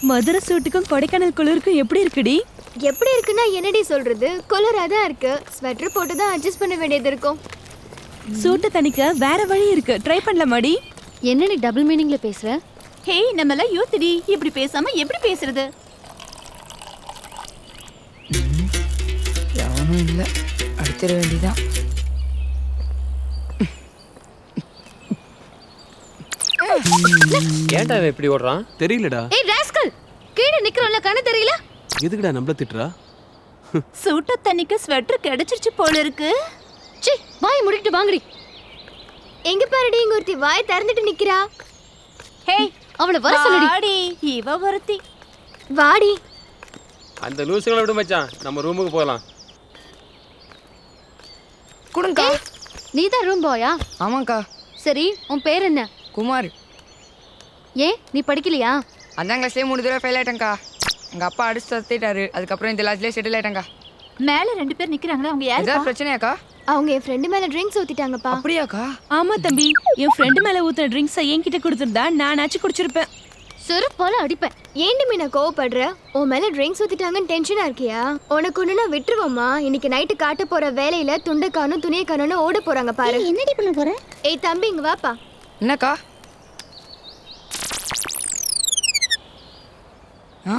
மதுரை சூட்டுக்கும் கொடைக்கானல் குளிருக்கும் எப்படி இருக்குடி? எப்படி இருக்குன்னா என்னடி சொல்றது, குளிரா தான் இருக்கு. ஸ்வெட்டர் போட்டு தான் அட்ஜஸ்ட் பண்ண வேண்டியது இருக்கும். சூட்டை தணிக்க வேற வழி இருக்கு, ட்ரை பண்ணலாமாடி? என்னடி டபுள் மீனிங்ல பேசுற? ஹே, நம்மலாம் யூத்டி, இப்படி பேசாம எப்படி பேசுறது? எவனும் இல்ல, அடிச்சிட வேண்டியதான். ஏன்டா இவன் இப்படி ஓடுறான்? தெரியலடா. ஏய் ராஸ்கல், கீழ நிக்கறோம்ல, கண்ணு தெரியல? எதுக்குடா நம்மள திட்டுறா? சூட்ட தண்ணிக்கு ஸ்வெட்டர் கிடைச்சிருச்சு போல இருக்கு. சி, வாய் மூடிட்டு வாங்கடி. எங்க பாருடி, இங்க ஒருத்தி வாய் திறந்துட்டு நிக்கிறா. ஹே, அவள வர சொல்லுடி. வாடி, இவ ஒருத்தி. வாடி. அந்த லூசுகளை விடு மச்சான், நம்ம ரூமுக்கு போகலாம். குடுங்கக்கா. நீ தான் ரூம் பாயா? ஆமாக்கா. சரி, உன் பேர் என்ன? குமார். ஏன் நீ படிக்கலையா? 5ஆம் கிளாஸ்லேயே 3 தடவை ஃபெயில் ஆயிட்டேங்க்கா. எங்கள் அப்பா அடிச்சு தத்திட்டாரு. அதுக்கப்புறம் இந்த லாஸ்ட்லேயே செட்டில் ஆயிட்டேங்க்கா. மேல 2 பேர் நிக்கறாங்களே, அவங்க ஏதாவது யாரு? பிரச்சனையாக்கா? அவங்க என் ஃப்ரெண்டு மேல ட்ரிங்க்ஸ் ஊத்திட்டாங்கப்பா. அப்படியாக்கா? ஆமா தம்பி, என் ஃப்ரெண்டு மேல ஊத்துன ட்ரிங்க்ஸை என்கிட்ட கொடுத்துருந்தா நானாச்சும் குடிச்சிருப்பேன். செருப்பால அடிப்பேன். ஏண்டி மீனா கோவப்படுற? உன் மேல ட்ரிங்க்ஸ் ஊத்திட்டாங்கன்னு டென்ஷனா இருக்கியா? உனக்கு ஒண்ணுனா விட்டுருவோமா? இன்னைக்கு நைட்டு காட்ட போற வேலையில துண்டை காணும் துணியை காணும்னு ஓட போறாங்க பாரு. என்னடி பண்ண போற? ஏய் தம்பி, இங்க வாப்பா. என்னக்கா? ஆ,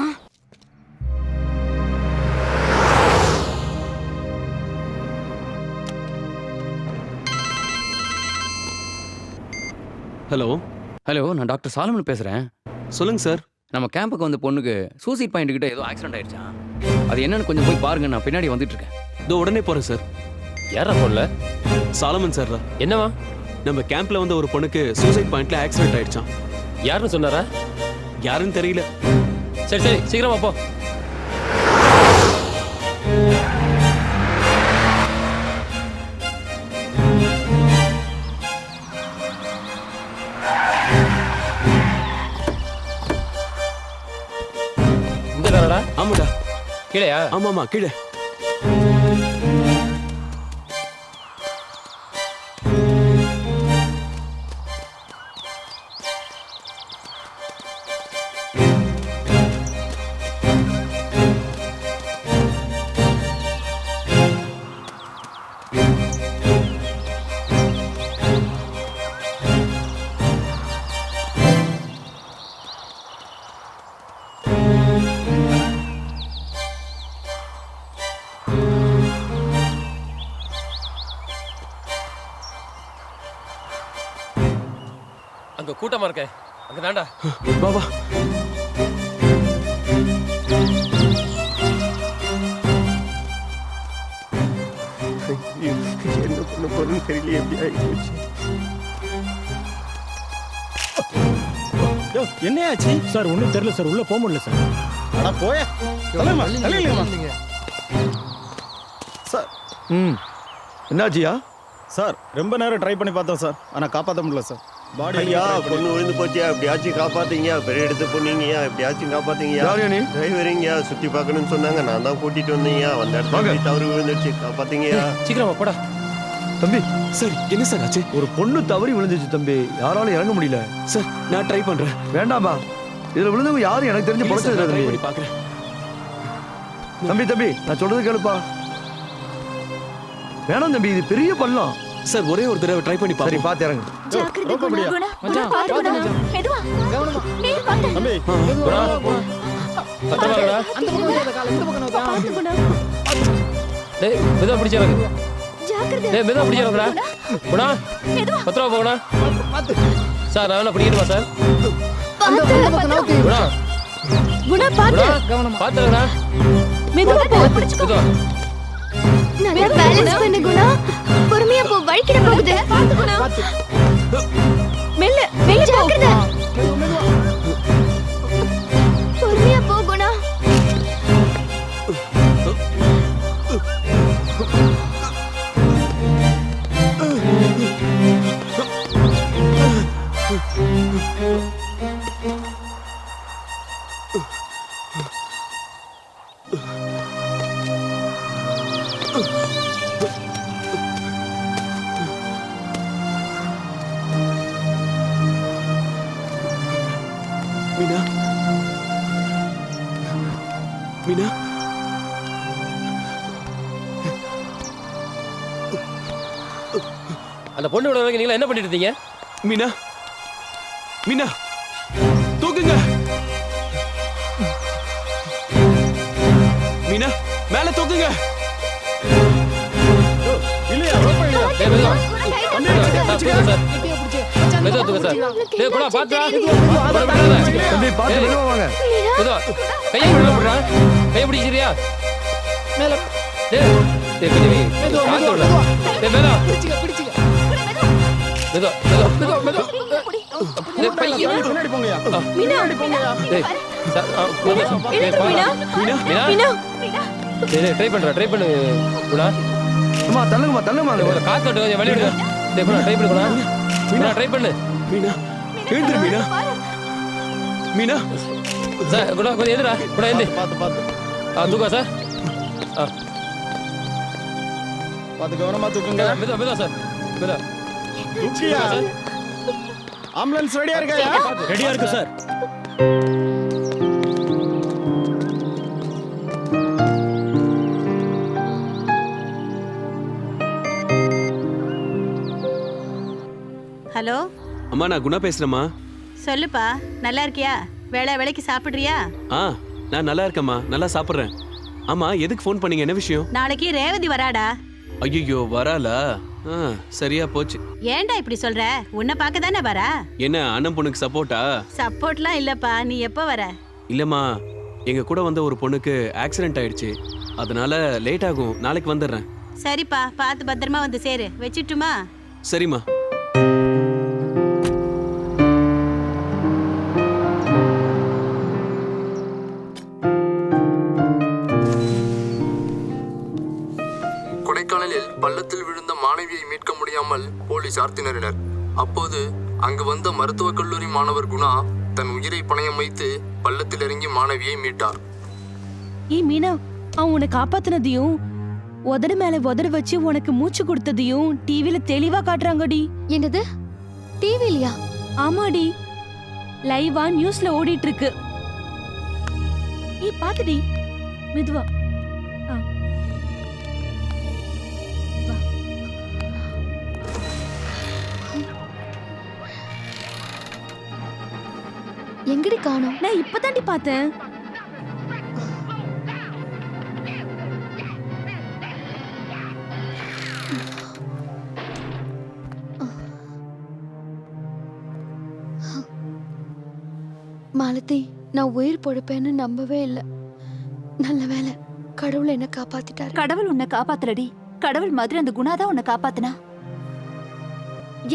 ஹலோ. ஹலோ, நான் டாக்டர் சாலமன் பேசுகிறேன். சொல்லுங்க சார். நம்ம கேம்புக்கு வந்த பொண்ணுக்கு சூசைட் பாயிண்ட் கிட்ட ஏதோ ஆக்சிடென்ட் ஆயிடுச்சா? அது என்னன்னு கொஞ்சம் போய் பாருங்க, நான் பின்னாடி வந்துட்டு இருக்கேன். இதோ உடனே போறேன் சார். யாரா போடல? சாலமன் சார் தான். என்னவா? நம்ம கேம்ப்ல வந்து ஒரு பொண்ணுக்கு சூசைட் பாயிண்ட்ல ஆக்சிடென்ட் ஆயிடுச்சான். யாருன்னு சொன்னாரா? யாருன்னு தெரியல. சரி சரி, சீக்கிரமா போ. இந்த தானடா? ஆமாடா. கீழையா? ஆமாமா, கீழே. அங்க கூட்டமா இருக்கே, அங்க தாண்டா. பாபா. என்ன பண்ண போறேன்னு தெரியல. எப்படி ஆயிடுச்சு? என்னையாச்சு சார்? ஒன்றும் தெரியல சார், உள்ள போக முடியல சார். அட போய சார். என்னாச்சியா? சார் ரொம்ப நேரம் ட்ரை பண்ணி பார்த்தோம் சார், ஆனால் காப்பாற்ற முடியல சார். பாடி ஐயா, பொண்ணு விழுந்து போச்சியா, எப்படியாச்சும் காப்பாத்தீங்க. பெரிய எடுத்து பொண்ணுங்கயா, எப்படியாச்சும் காப்பாத்தீங்க. டிரைவரிங்கயா, சுத்தி பார்க்கணும்னு சொன்னாங்க, நான் தான் கூட்டிட்டு வந்தீங்க. அந்த இடத்துல தவறு விழுந்துருச்சு, காப்பாத்தீங்கயா. சீக்கிரமா போடா. தம்பி சார், என்ன சார் ஆச்சு? ஒரு பொண்ணு தவறி விழுந்துச்சு தம்பி, யாராலும் இறங்க முடியல. சார், நான் ட்ரை பண்றேன். வேண்டாமா, இதுல விழுந்தவங்க யாரும் எனக்கு தெரிஞ்சு பொழைச்சது ட்ரை தம்பி. பண்ணி பார்க்கறேன். தம்பி நான் சொல்றது கேளுப்பா. வேணாம் தம்பி, இது பெரிய பள்ளம். சார், ஒரே ஒரு தடவை ட்ரை பண்ணி சரி, பாருங்க. பாத்து இறங்கு. ஜாக்கிரதை குணா, குணா. குணா, பாத்து குணா. மெதுவா. நீ பாத்து. தம்பி பத்திரமாடா. பாத்து குணா. டேய், மெதுவா பிடிச்சாங்க. ஜாக்கிரதை. டேய், மெதுவா பிடிச்சாங்கடா. குணா, மெதுவா. பத்திரமா போகணா. சார், நான் வேணா பிடிக்கணுமா சார்? பாத்து. குணா, குணா பாத்து. குணா, பாத்துறா. மெதுவா போ. மெதுவா. நல்லா பேலன்ஸ் பண்ணு குணா. பொறுமையா போ, வழிக்கிட போகுது. பாத்து குணா. மெல்ல மெல்ல ஜாக்கிரதை. பொறுமையா போ குணா. மீனா, மீனா அந்த பொண்ணு விட வரைக்கும் நீங்களா என்ன பண்ணிட்டு இருந்தீங்க? மீனா மீனா தூக்குங்க மீனா மேல தூக்குங்க இல்லையா rope இல்லையா? டேய், மெதுவா. சார், தூக்கு சார். மெதுவா தூக்கு சார். டேய், குணா, பாத்துடா. அப்புறம் விடாத. டேய், மெதுவா. கையை விடுறா. கையை பிடிச்சிரியா? டேய், டேய், கொஞ்சம் வை. காத்து விடுறா. டேய், மெதுவா. மெதுவா. டேய், பையன். பின்னாடி போங்கய்யா. மீனா டேய், சார், போங்க சார். டேய், எழுந்துரு மீனா மீனா? மீனா டேய், ட்ரை பண்ணு குணா. கொஞ்சம் காத்து விட்டு கொஞ்சம் வெளியிடுங்க. டேய், குணா, ட்ரை பண்ணு குணா. குணா, ட்ரை பண்ணு. மீனா எழுந்துரு மீனா மீனா சார், குணா, கொஞ்சம் எதிரா. குணா, எந்தி. பார்த்து தூக்கா சார். பார்த்து கவனமா தூக்குங்க. மெதுவா சார். மெதுவா. தூக்கியா? சார். ஆம்புலன்ஸ் ரெடியா இருக்காயா? ரெடியா இருக்கு சார். ஹலோ, அம்மா நான் குணா பேசுறேம்மா. சொல்லுப்பா. நல்லா இருக்கியா? வேளைக்கு சாப்பிடுறியா? நான் நல்லா இருக்கேம்மா, நல்லா சாப்பிட்றேன். ஆமா எதுக்கு ஃபோன் பண்ணீங்க, என்ன விஷயம்? நாளைக்கு ரேவதி வராடா. ஐயோ வராளா? சரியா போச்சு. ஏன்டா இப்படி சொல்ற? உன்னை பார்க்க தானே வரா. என்ன அண்ணன் பொண்ணுக்கு சப்போர்ட்டா? சப்போர்ட்லாம் இல்லப்பா. நீ எப்ப வர? இல்லம்மா எங்க கூட வந்த ஒரு பொண்ணுக்கு ஆக்சிடென்ட் ஆயிடுச்சு, அதனால லேட் ஆகும். நாளைக்கு வந்துடுறேன். சரிப்பா, பார்த்து பத்திரமா வந்து சேரு. வச்சிட்டுமா? சரிம்மா. கொடைக்கானலில் பள்ளத்தில் விழுந்த மாணவியை மீட்க முடியாமல் போலீசார் திணறினர். அப்போது அங்கு வந்த மருத்துவக் கல்லூரி மாணவர் குணா தன் உயிரை பணயம் வைத்து பள்ளத்தில் இறங்கி மாணவியை மீட்டார். மீனா அவன் உன்னை காப்பாத்தினதையும் உதடு மேல உதடு வச்சு உனக்கு மூச்சு கொடுத்ததையும் டிவில தெளிவா காட்டுறாங்கடி. என்னது? டிவிலியா? ஆமாடி, லைவா நியூஸ்ல ஓடிட்டு இருக்கு. பாத்துடி மெதுவா. எங்கடி காணோம்? நான் இப்பதாண்டி பார்த்தேன். மாலதி, நான் உயிர் பொழைப்பேன்னு நம்பவே இல்லை. நல்ல வேளை, கடவுள் என்ன காப்பாத்திட்டாரு. கடவுள் உன்னை காப்பாத்தலடி. கடவுள் மாதிரி அந்த குணா தான் உன்னை காப்பாத்துனா.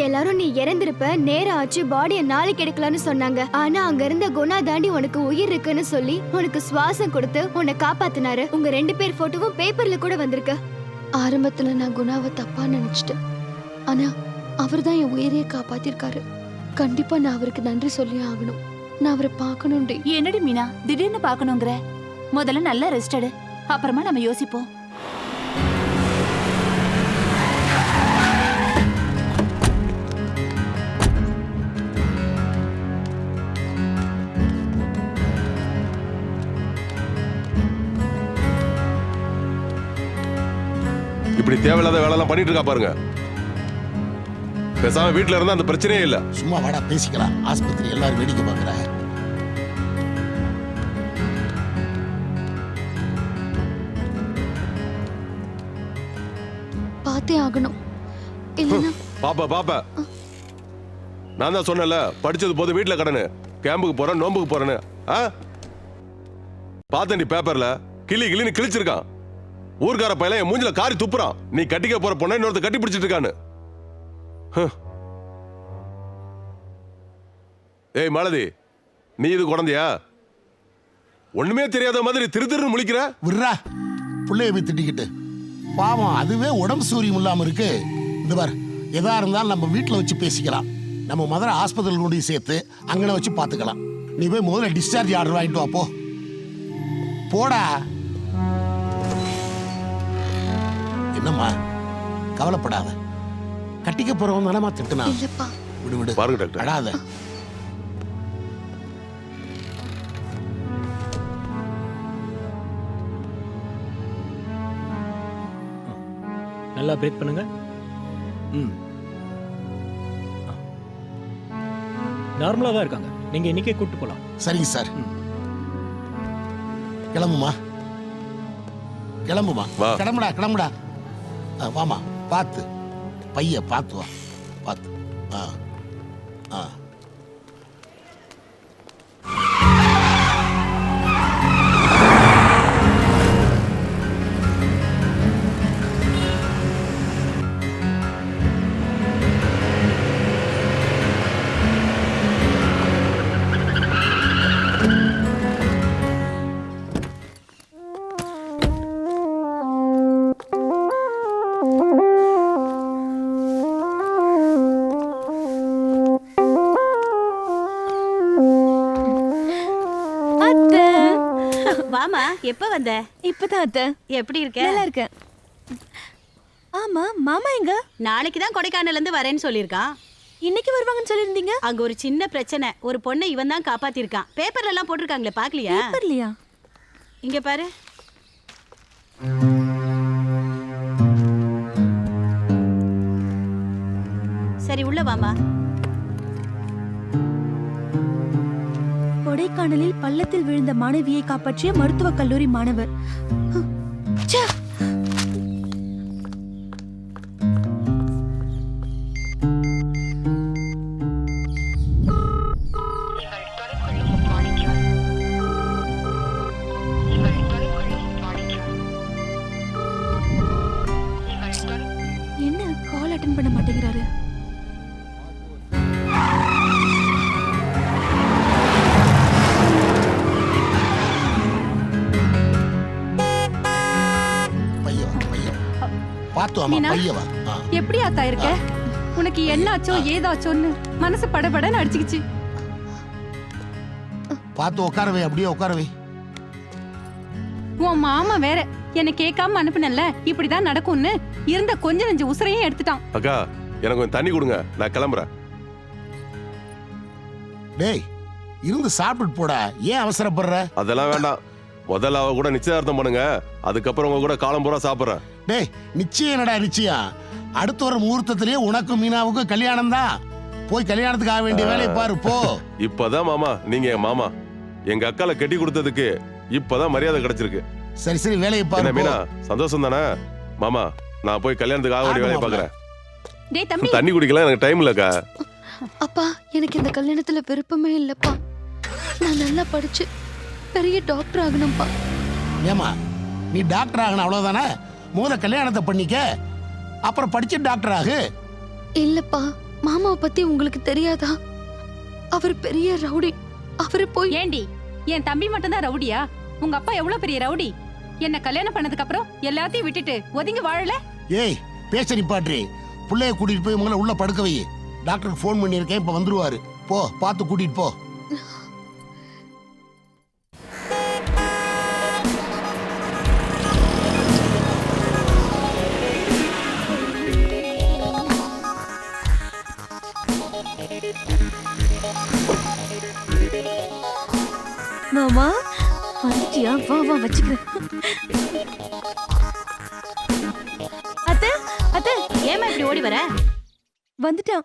எல்லாரும் நீ இறந்திருப்ப, நேரம் ஆச்சு, பாடியை நாளைக்கு எடுக்கலாம்னு சொன்னாங்க. ஆனா அங்க இருந்த குணா தாண்டி உனக்கு உயிர் இருக்குன்னு சொல்லி உனக்கு சுவாசம் கொடுத்து உன்னை காப்பாத்தினாரு. உங்க 2 பேர் போட்டோவும் பேப்பர்ல கூட வந்திருக்கு. ஆரம்பத்துல நான் குணாவை தப்பா நினைச்சிட்டேன். ஆனா அவர் தான் என் உயிரையே காப்பாத்திருக்காரு. கண்டிப்பா நான் அவருக்கு நன்றி சொல்லி ஆகணும். நான் அவரை பார்க்கணும்டி. என்னடி மீனா திடீர்னு பார்க்கணுங்கிற? முதல்ல நல்லா ரெஸ்ட் எடு, அப்புறமா நம்ம யோசிப்போம். இப்படி தேவையில்லாத வேலை எல்லாம் பண்ணிட்டு இருக்கா பாருங்க. பேசாம வீட்டுல இருந்தா அந்த பிரச்சனையே இல்ல. சும்மா வாடா பேசிக்கலாம். ஆஸ்பத்திரி எல்லாரும் வேடிக்கை பார்க்கற. பார்த்தே ஆகணும். இல்லனா பாப்பா நான் தான் சொன்னல, படிச்சது போது வீட்டுல கடனு, கேம்புக்கு போறேன், நோம்புக்கு போறேன்னு. பார்த்தேன் பேப்பர்ல கிளின்னு கிழிச்சிருக்கான். ஊர்கார பையன் என் மூஞ்சில காரி துப்புறான். நீ கட்டிக்க போற பொண்ணை இன்னொருத்த கட்டி பிடிச்சிட்டு இருக்கான்னு. ஏய் மாலதி, நீ இது குழந்தையா? ஒண்ணுமே தெரியாத மாதிரி திரு முழிக்கிற. விட்றா, பிள்ளைய போய் திட்டிக்கிட்டு. பாவம், அதுவே உடம்பு சூரியம் இல்லாம இருக்கு. இந்த பார், எதா இருந்தாலும் நம்ம வீட்டில் வச்சு பேசிக்கலாம். நம்ம மதுரை ஆஸ்பத்திரியில் கொண்டு சேர்த்து அங்கே வச்சு பார்த்துக்கலாம். நீ போய் முதல்ல டிஸ்சார்ஜ் ஆர்டர் வாங்கிட்டு வா. போடா. என்னம்மா, கவலைப்படாத. கட்டிக்க போறவன் தானமா திட்டுனா. விடு பாருங்க டாக்டர், அடாத. நல்லா பிரீத் பண்ணுங்க. ம். நார்மலா தான் இருக்காங்க. நீங்க இன்னைக்கே கூட்டிட்டு போலாம். சரிங்க சார். கிளம்புமா கிளம்புமா. வா. கிளம்புடா. வாமா, பார்த்து பைய பார்த்து வா, பார்த்து. ஆ ஆ அத்தை, வாமா, எப்ப வந்த? இப்பதான் அத்தை. எப்படி இருக்க? நல்லா இருக்கேன். ஆமா, மாமா எங்க? நாளைக்கு தான் கொடைக்கானல்ல இருந்து வரேன்னு சொல்லியிருக்கான். இன்னைக்கு வருவாங்கன்னு சொல்லிருந்தீங்க. அங்க ஒரு சின்ன பிரச்சனை. ஒரு பொண்ணை இவன் தான் காப்பாத்திருக்கான். பேப்பர்ல எல்லாம் போட்டிருக்காங்களே, பாக்கலையா? பேப்பர்லையா? இங்க பாரு. சரி, உள்ள வாமா. கொடைக்கானலில் பள்ளத்தில் விழுந்த மாணவியை காப்பாற்றிய மருத்துவக் கல்லூரி மாணவர். ச்சே! என்ன கால் அட்டெண்ட் பண்ண மாட்டேங்கிறாரு? பார்த்து வாமா, பைய வா. எப்படி அக்கா இருக்க? உனக்கு என்னாச்சோ ஏதாச்சோன்னு மனசு படபடன்னு அடிச்சுக்கிச்சு. பார்த்து உட்கார வை, அப்படியே உட்கார வை. உன் மாமா வேற என்ன கேட்காம அனுப்புனல்ல, இப்படிதான் நடக்கும்னு இருந்த கொஞ்ச நெஞ்ச உசுரையும் எடுத்துட்டான். அக்கா எனக்கு கொஞ்சம் தண்ணி கொடுங்க, நான் கிளம்புறேன். டேய், இருந்து சாப்பிட்டு போடா, ஏன் அவசரப்படுற? அதெல்லாம் வேண்டாம். முதல்ல அவ கூட நிச்சயதார்த்தம் பண்ணுங்க, அதுக்கப்புறம் உங்க கூட காலம் பூரா சாப்பிட்றேன். டேய், நிச்சயம் என்னடா நிச்சயம்? அடுத்த ஒரு முகூர்த்தத்திலேயே உனக்கும் மீனாவுக்கும் கல்யாணம் தான். போய் கல்யாணத்துக்கு ஆக வேண்டிய வேலையை பாரு, போ. இப்பதான் மாமா நீங்க என் மாமா. எங்க அக்கால கட்டி கொடுத்ததுக்கு இப்பதான் மரியாதை கிடைச்சிருக்கு. சரி சரி, வேலையை பாரு. என்ன மீனா, சந்தோஷம் தானே? மாமா, நான் போய் கல்யாணத்துக்கு ஆக வேண்டிய வேலையை பாக்குறேன். டேய் தம்பி, தண்ணி குடிக்கலாம், எனக்கு டைம் இல்லக்கா. அப்பா, எனக்கு இந்த கல்யாணத்துல விருப்பமே இல்லப்பா. நான் நல்லா படிச்சு பெரிய டாக்டர் ஆகணும்ப்பா. ஏமா, நீ டாக்டர் ஆகணும் அவ்வளவுதானே? முதல்ல கல்யாணத்தை பண்ணிக்க, அப்புறம் படிச்சு டாக்டர் ஆகு. இல்லப்பா, மாமாவை பத்தி உங்களுக்கு தெரியாதா? அவர் பெரிய ரவுடி. அவரு போய் ஏண்டி என் தம்பி மட்டும் தான் ரவுடியா? உங்க அப்பா எவ்வளவு பெரிய ரவுடி. என்ன கல்யாணம் பண்ணதுக்கு அப்புறம் எல்லாத்தையும் விட்டுட்டு ஒதுங்கி வாழல. ஏய், பேச நிப்பாட்ரி. புள்ளைய கூட்டிட்டு போய் முதல்ல உள்ள படுக்க வை. டாக்டருக்கு ஃபோன் பண்ணியிருக்கேன், இப்ப வந்துருவாரு. போ, பார்த்து கூட்டிட்டு போ. மாமா வந்துட்டியா? வா வா, வச்சுக்கிறேன். அத்தை, அத்தை, ஏமா இப்படி ஓடி வர? வந்துட்டான்.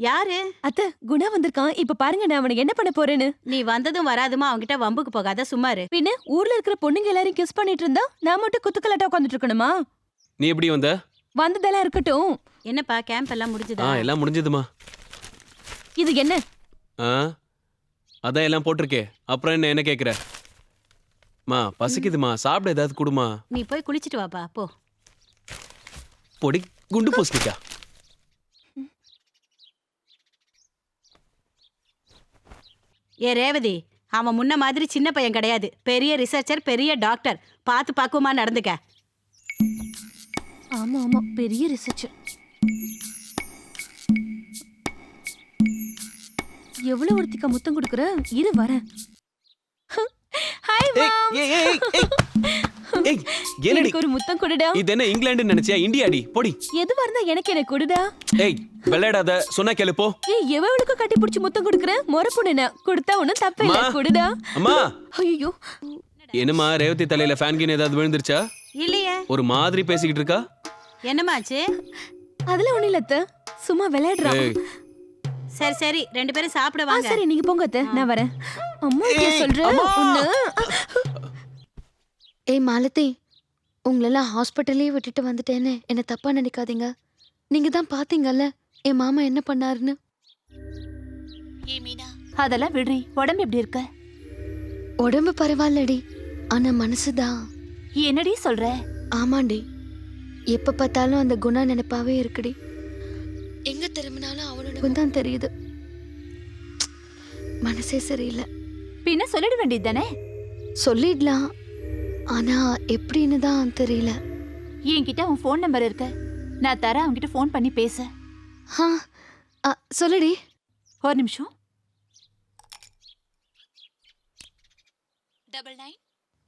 யாரு? அத்தை, குணா வந்திருக்கான். இப்ப பாருங்க நான் அவனை என்ன பண்ண போறேன்னு. நீ வந்ததும் வராதுமா அவன்கிட்ட வம்புக்கு போகாத, சும்மாரு. பின்ன ஊர்ல இருக்கிற பொண்ணுங்க எல்லாரையும் கிஸ் பண்ணிட்டு இருந்தா நான் மட்டும் குத்துக்கலாட்டா உட்காந்துட்டு இருக்கணுமா? நீ எப்படி வந்த? வந்ததெல்லாம் இருக்கட்டும். என்னப்பா, கேம்ப் எல்லாம் முடிஞ்சதா? எல்லாம் முடிஞ்சதுமா. இது என்ன? அதான் எல்லாம் போட்டிருக்கே, அப்புறம் என்ன கேக்குற? மா பசிக்குதுமா, சாப்பிட ஏதாவது குடுமா. நீ போய் குளிச்சிட்டு வாப்பா, போ. பொடி குண்டு பூசணிக்கா. ஏ ரேவதி, அவன் முன்ன மாதிரி சின்ன பையன் கிடையாது. பெரிய ரிசர்ச்சர், பெரிய டாக்டர். பார்த்து பக்குவமா நடந்துக்க. ஆமா ஆமா, பெரிய ரிசர்ச்சர். எவ்வளவு ஒருத்திக்கா முத்தம் கொடுக்குற? இரு வரேன். Hi mom. எனக்கு ஒரு முத்தம் கொடுடா. இது என்ன இங்கிலாந்து நினைச்சியா? இந்தியாடி, போடி. எதுவா இருந்தா எனக்கு என்ன கொடுடா. ஏய், விளையாடாத, சொன்னா கேளு போ. ஏய், எவ்வளவுக்கு கட்டி பிடிச்சி முத்தம் கொடுக்குற? முறை பொண்ணுனா கொடுத்தா ஒண்ணும் தப்பே இல்ல, கொடுடா. அம்மா. ஐயோ, என்னம்மா, ரேவதி தலையில ஃபேன் கீன் ஏதாவது விழுந்துருச்சா? இல்லையே. ஒரு மாதிரி பேசிக்கிட்டு இருக்கா. என்னமாச்சு? அதுல ஒண்ணு இல்ல அத்தை, சும்மா விளையாடுறான். ஏய், சரி சரி 2 பேரும் சாப்பிட ஆ, வாங்க. சரி நீங்க போங்க அத்தை, நான் வரேன். அம்மா கிட்ட சொல்றேன் ஒண்ணு. ஏய் மாலதி, உங்களெல்லாம் ஹாஸ்பிட்டல்லே விட்டுட்டு வந்துட்டேன்னு என்ன தப்பா நினைக்காதீங்க. நீங்க தான் பாத்தீங்கல்ல என் மாமா என்ன பண்ணாருன்னு. அதெல்லாம் விடுறி. உடம்பு எப்படி இருக்க? உடம்பு பரவாயில்லடி, ஆனா மனசுதான். என்னடி சொல்ற? ஆமாண்டி, எப்ப பார்த்தாலும் அந்த குணா நினைப்பாவே இருக்குடி. எங்க திரும்பினாலும் அவனோட தான் தெரியுது. மனசே சரியில்லை. பின்ன சொல்லிட வேண்டியது தானே? சொல்லிடலாம், ஆனா எப்படின்னு தான் தெரியல. என்கிட்ட உன் ஃபோன் நம்பர் இருக்கு, நான் தரேன். அவன்கிட்ட ஃபோன் பண்ணி பேச. சொல்லுடி. ஒரு நிமிஷம்.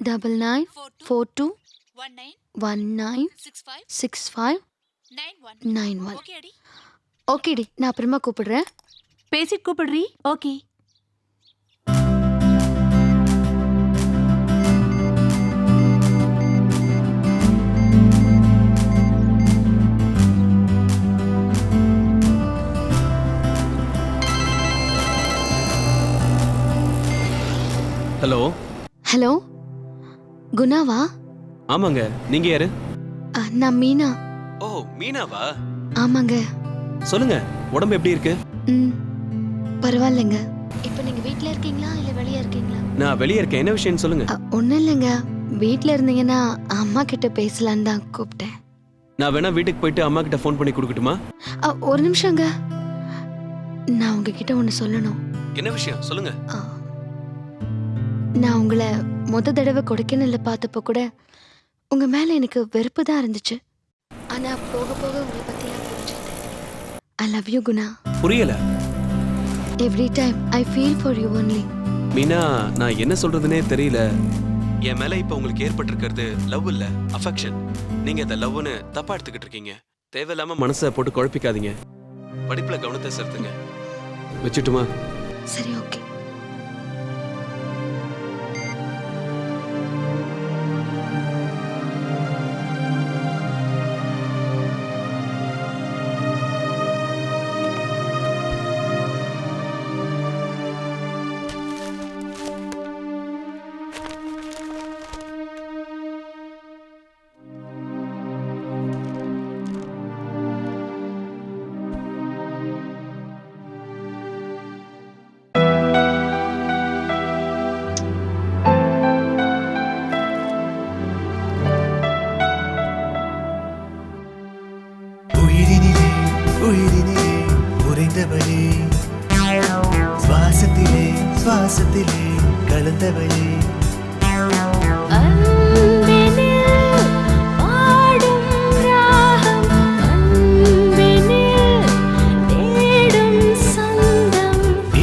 9942196591. ஓகேடி, நான் அப்புறமா கூப்பிடுறேன். பேசிட்டு கூப்பிடுறீ? ஓகே. ஹலோ. ஹலோ, குணாவா? ஆமாங்க, நீங்க யாரு? நான் மீனா. ஓ, மீனாவா? ஆமாங்க. சொல்லுங்க, உடம்பு எப்படி இருக்கு? பரவாயில்லைங்க. இப்போ நீங்க வீட்ல இருக்கீங்களா இல்ல வெளியே இருக்கீங்களா? நான் வெளியே இருக்கேன். என்ன விஷயம் சொல்லுங்க. ஒன்றும் இல்லைங்க, வீட்டில் இருந்தீங்கன்னா அம்மா கிட்ட பேசலான்னு தான் கூப்பிட்டேன். நான் வேணா வீட்டுக்கு போயிட்டு அம்மா கிட்ட ஃபோன் பண்ணி கொடுக்கட்டுமா? ஒரு நிமிஷங்க, நான் உங்ககிட்ட ஒன்று சொல்லணும். என்ன விஷயம் சொல்லுங்க. நான் உங்களை தடவை கொடைக்கானல்ல பார்த்தப்போ கூட உங்க மேல எனக்கு வெறுப்பு தான் இருந்துச்சு. ஆனா போக போக உங்களை பத்தி நான் புரிஞ்சுக்கிட்டேன். I love you Guna. புரியல. Every time I feel for you only. Meena, நான் என்ன சொல்றதுனே தெரியல. என் மேல இப்ப உங்களுக்கு ஏற்பட்டிருக்கிறது லவ் இல்ல, அஃபெக்ஷன். நீங்க இந்த லவ்னு தப்பா எடுத்துக்கிட்டு இருக்கீங்க. தேவையில்லாம மனசை போட்டு குழப்பிக்காதீங்க. படிப்புல கவனத்தை செலுத்துங்க. வச்சுட்டுமா? சரி, ஓகே. உறைந்தவளே, சுவாசத்திலே சுவாசத்திலே கலந்தவளே,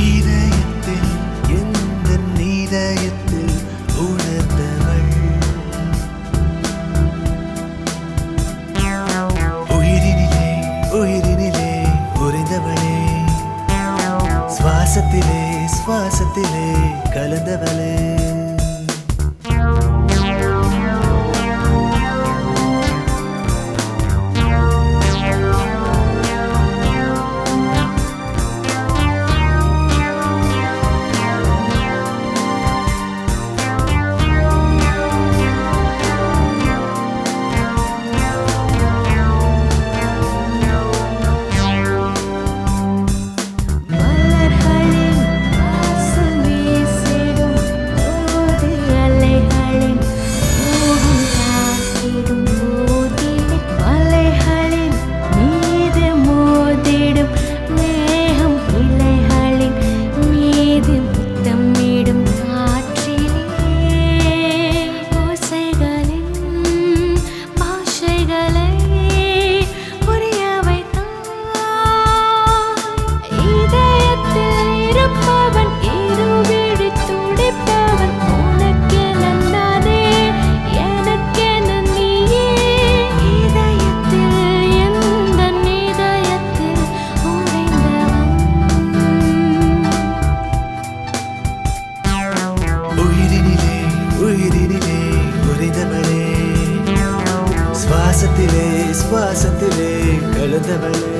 இதயத்தில் எந்த இதயத்தில் உணர்ந்தவள், உயிரினிலே உயிரினிலே உறைந்தவளே, சுவாசத்திலே சுவாசத்திலே கலந்தவளே. சுவாசத்திலே சுவாசத்திலே கலந்தவளே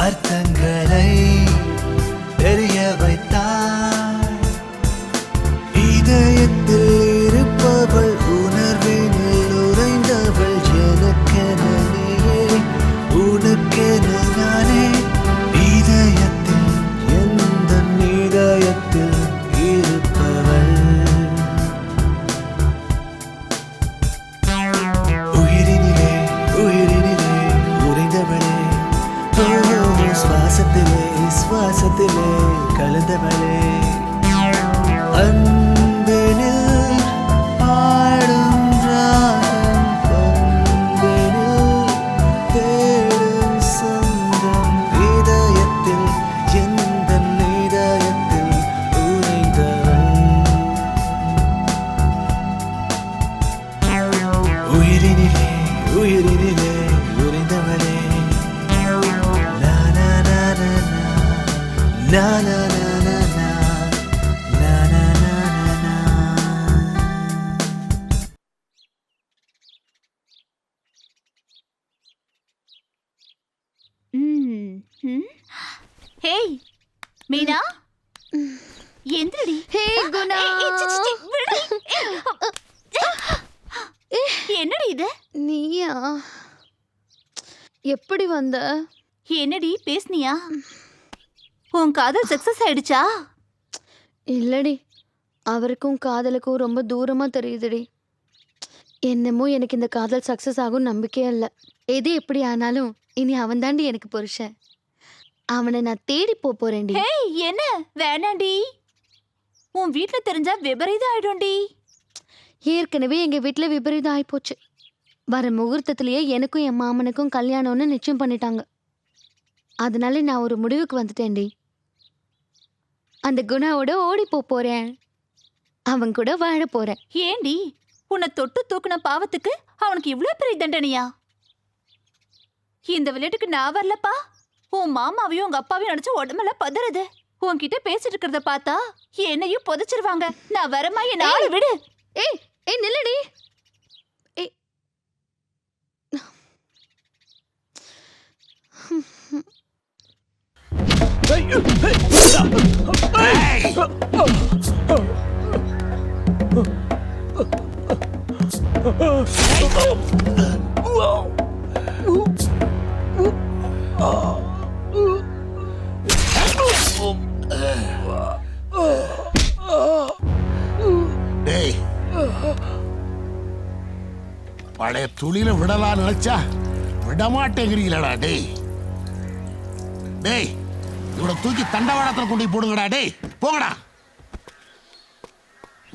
அர்த்தங்களை தெரிய வைத்தாள் இதயத்தில் இருப்பவள் உணர்வினில் உறைந்தவள் எனக்கெனவே உனக்கென நானே இதயத்தில் எந்த இதயத்தில் இருப்பவள் உயிரினிலே உயிரினிலே உறைந்தவளே சுவாசத்திலே சுவாசத்திலே கலந்தவளே அன்பெனில் பாடும் ராகம் பண்பெனில் தேடும் சொந்தம் இதயத்தில் எந்த இதயத்தில் உறைந்தவள் உயிரினிலே உயிரினிலே உறைந்தவளே na na na na na na na na na hey Meena எந்திரடி. ஹே குணா என்னடி இது? நீயா எப்படி வந்த? என்னடி பேசுனியா? உன் காதல் சக்சஸ் ஆயிடுச்சா? இல்லடி, அவருக்கும் காதலுக்கும் ரொம்ப தூரமா தெரியுதுடி. என்னமோ எனக்கு இந்த காதல் சக்சஸ் ஆகும் நம்பிக்கையே இல்லை. எது எப்படி ஆனாலும் இனி அவன் தாண்டி எனக்கு புருஷன். அவனை நான் தேடி போறேன்டி. ஹேய் என்ன வேணாண்டி, உன் வீட்ல தெரிஞ்சா விபரீதம் ஆயிடும்டி. ஏற்கனவே எங்க வீட்டுல விபரீதம் ஆயிப்போச்சு. வர முகூர்த்தத்திலேயே எனக்கும் என் மாமனுக்கும் கல்யாணம்னு நிச்சயம் பண்ணிட்டாங்க. அதனால நான் ஒரு முடிவுக்கு வந்துட்டேன்டி. அந்த குணாவோட ஓடி போறேன். அவன் கூட வாழ போறேன். ஏண்டி, உன்னை தொட்டு தூக்குன பாவத்துக்கு அவனுக்கு இவ்ளோ பெரிய தண்டனையா? இந்த விளையாட்டுக்கு நான் வரலப்பா. உன் மாமாவையும் உங்க அப்பாவையும் நினைச்சு உடம்பெல்லாம் பதறது. உன்கிட்ட பேசிட்டு இருக்கிறத பார்த்தா என்னையும் புதைச்சிருவாங்க. நான் வரமா, என் ஆளு விடு. ஏய் ஏய் நில்லடி. ஏய் டேய், பழைய துளியில விடலாம் நினைச்சா விடமாட்டேங்கிறீங்களா? டேய் டேய், இவனை தூக்கி தண்டவாளத்தில் கொண்டு போய் போடுங்கடா. டேய் போங்கடா.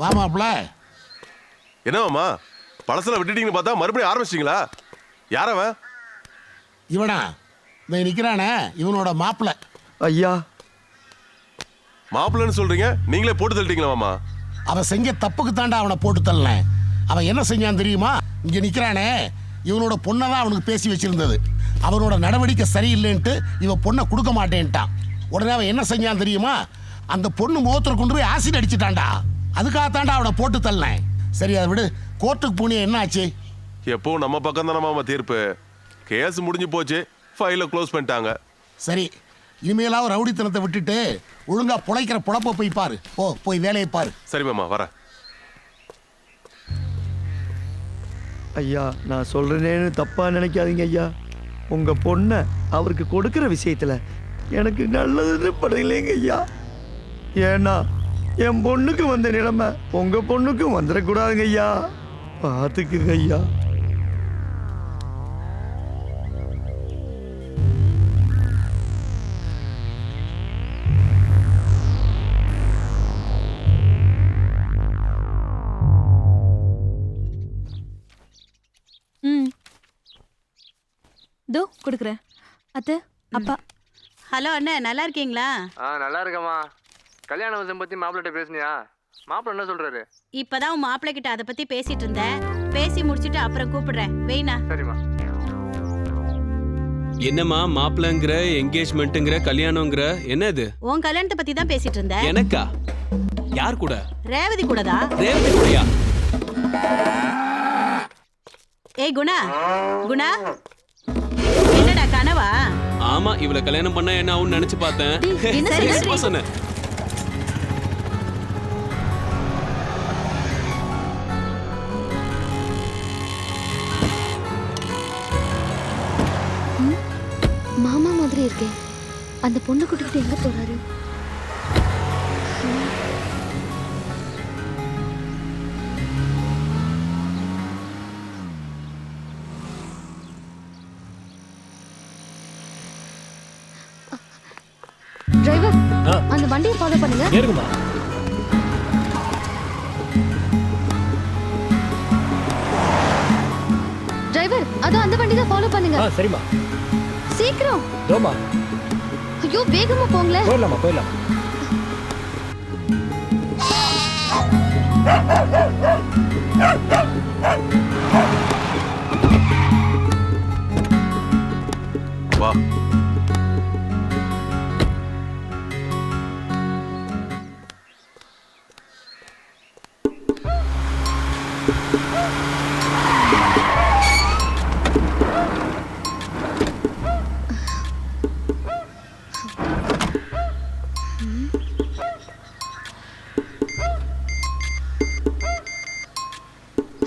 வாமாப்ல. என்னவாமா பழசெல்லாம் விட்டுட்டீங்கன்னு பார்த்தா மறுபடியும் ஆரம்பிச்சிட்டீங்களா? யாரவன்? இவனா இவன் நிக்கிறானே, இவனோட மாப்பிள்ள. ஐயா, மாப்பிள்ளன்னு சொல்றீங்க, நீங்களே போட்டு தள்ளிட்டீங்களா மாமா? அவன் செஞ்ச தப்புக்கு தாண்டா அவனை போட்டு தள்ளன. அவன் என்ன செஞ்சான் தெரியுமா? இங்க நிக்கிறானே, இவனோட பொண்ணை தான் அவனுக்கு பேசி வச்சிருந்தது. அவனோட நடவடிக்கை சரியில்லைன்ட்டு இவன் பொண்ணை கொடுக்க மாட்டேன்ட்டான். உடனே அவன் என்ன செஞ்சான் தெரியுமா? அந்த பொண்ணு முகத்தில் கொண்டு போய் ஆசிட் அடிச்சுட்டான்டா. அதுக்காகத்தாண்டா அவனை போட்டு தள்ளனேன். சரி அதை விடு, கோர்ட்டுக்கு போனியா என்ன ஆச்சு? எப்பவும் நம்ம பக்கம் தானே மாமா தீர்ப்பு. கேஸ் முடிஞ்சு போச்சு, ஃபைலை க்ளோஸ் பண்ணிட்டாங்க. சரி, இனிமேலாவது ரவுடித்தனத்தை விட்டுட்டு ஒழுங்கா புழைக்கிற புழப்ப போய் பாரு. போய் வேலையை பாரு. சரி மாமா, வரேன். ஐயா, நான் சொல்றேன்னு தப்பா நினைக்காதீங்க ஐயா. உங்க பொண்ணை அவருக்கு கொடுக்கிற விஷயத்துல எனக்கு நல்லதுன்னு படலைங்க ஐயா. ஏன்னா என் பொண்ணுக்கு வந்த நிலைமை உங்க பொண்ணுக்கும் வந்துடக்கூடாதுங்க ஐயா. பார்த்துக்குங்க ஐயா. தோ கொடுக்குறேன். அத்தை, அப்பா. ஹலோ அண்ணே, நல்லா இருக்கீங்களா? நல்லா இருக்கம்மா. கல்யாண விஷயம் பத்தி மாப்பிள்ளை பேசுனியா? மாப்பிள்ளை என்ன சொல்றாரு? இப்பதான் உன் மாப்பிள்ளை கிட்ட அதை பத்தி பேசிட்டு இருந்தேன். பேசி முடிச்சிட்டு அப்புறம் கூப்பிடுறேன். வெயினா. சரிம்மா. என்னம்மா மாப்பிள்ளைங்கிற, என்கேஜ்மெண்ட்டுங்கிற, கல்யாணங்கிற, என்ன இது? உன் கல்யாணத்தை பத்தி தான் பேசிட்டு இருந்தேன். எனக்கா? யார் கூட? ரேவதி கூடதா? ரேவதி கூடயா? ஏய் குணா, குணா, என்னடா கனவா? ஆமா, இவளை கல்யாணம் பண்ணா என்ன ஆகும்னு நினைச்சு பார்த்தேன். சும்மா சொன்னேன். மாமா மாதிரி இருக்கே. அந்த பொண்ணு கூட்டிட்டு எங்க போறாரு? டிரைவர், அந்த வண்டியை ஃபாலோ பண்ணுங்க. ஏறுங்கம்மா. டிரைவர், அதான் அந்த வண்டி தான் ஃபாலோ பண்ணுங்க. சரிம்மா. சீக்கிரம். தோமா. ஐயோ, வேகமா போங்களே. போயிடலாமா, போயிடலாம். வா.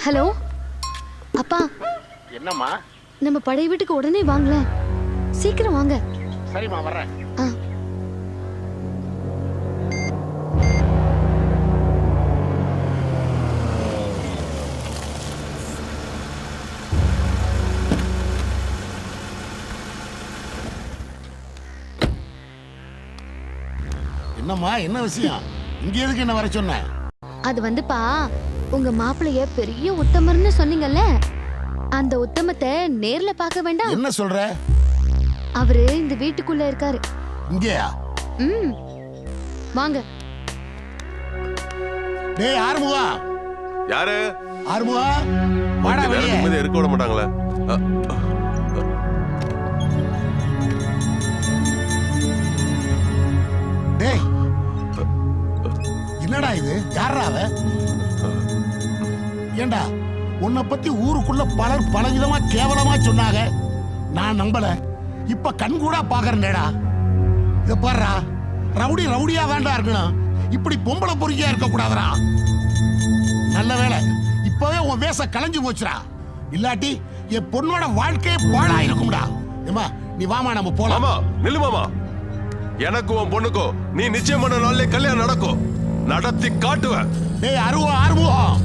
ஹலோ அப்பா. என்னம்மா? நம்ம பழைய வீட்டுக்கு உடனே வாங்கல. சீக்கிரம் வாங்க. சரிம்மா, வர்றேன். என்னம்மா, என்ன விஷயம்? இங்க எதுக்கு என்ன வர சொன்ன? அது வந்துப்பா, உங்க மாப்பிளைய பெரிய உத்தமர்னு சொன்னீங்கல்ல, அந்த உத்தமத்தை நேர்ல பார்க்க வேண்டாம்? என்ன சொல்ற? அவரு இந்த வீட்டுக்குள்ள இருக்காரு. இங்கயா? வாங்க. டேய் ஆறுமுகா. யாரு? ஆறுமுகா, வாடா வெளியே. நிம்மதியா இருக்க விட மாட்டாங்களே. டேய், என்னடா இது? யாரா அவ? ஏண்டா, உன்னை பத்தி ஊருக்குள்ள பலர் பலவிதமா கேவலமா சொன்னாங்க. நான் நம்பல. இப்ப கண்கூடா பாக்குறேன்டா. இத பாருடா, ரவுடி ரவுடியா தாண்டா இருக்கணும். இப்படி பொம்பளை பொறுக்கியா இருக்க கூடாதுடா. நல்ல வேளை இப்பவே உன் வேச கலைஞ்சு போச்சுடா. இல்லாட்டி என் பொண்ணோட வாழ்க்கையே பாழா இருக்கும்டா. ஏமா, நீ வாமா, நம்ம போலாம். மாமா, நில்லு மாமா. எனக்கு உன் பொண்ணுக்கும் நீ நிச்சயம் பண்ண நாள்ல கல்யாணம் நடக்கும். நடத்தி காட்டுவேன். டேய் ஆறுமுகம்,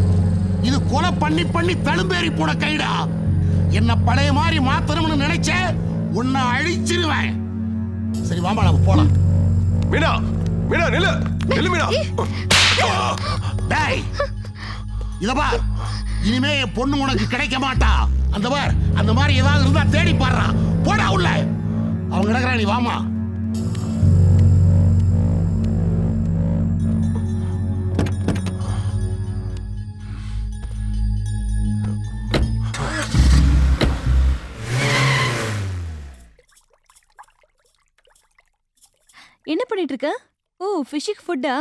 இது கொலை பண்ணி பண்ணி தழும்பேறி போன கைடா. என்ன பழைய மாதிரி மாத்தணும்னு நினைச்ச உன்னை அழிச்சிருவேன். சரி வாமா, நம்ம போலாம். மீனா, மீனா நில்லு. நில்லு மீனா. டேய், இத பார், இனிமே என் பொண்ணு உனக்கு கிடைக்க மாட்டா. அந்த பார், அந்த மாதிரி ஏதாவது இருந்தா தேடி பாடுறா. போடா உள்ள. அவங்க கிடக்குறா, நீ வாமா. என்ன பண்ணிட்டு இருக்க? ஓ, ஃபிஷ்ஷுக்கு ஃபுட்டா?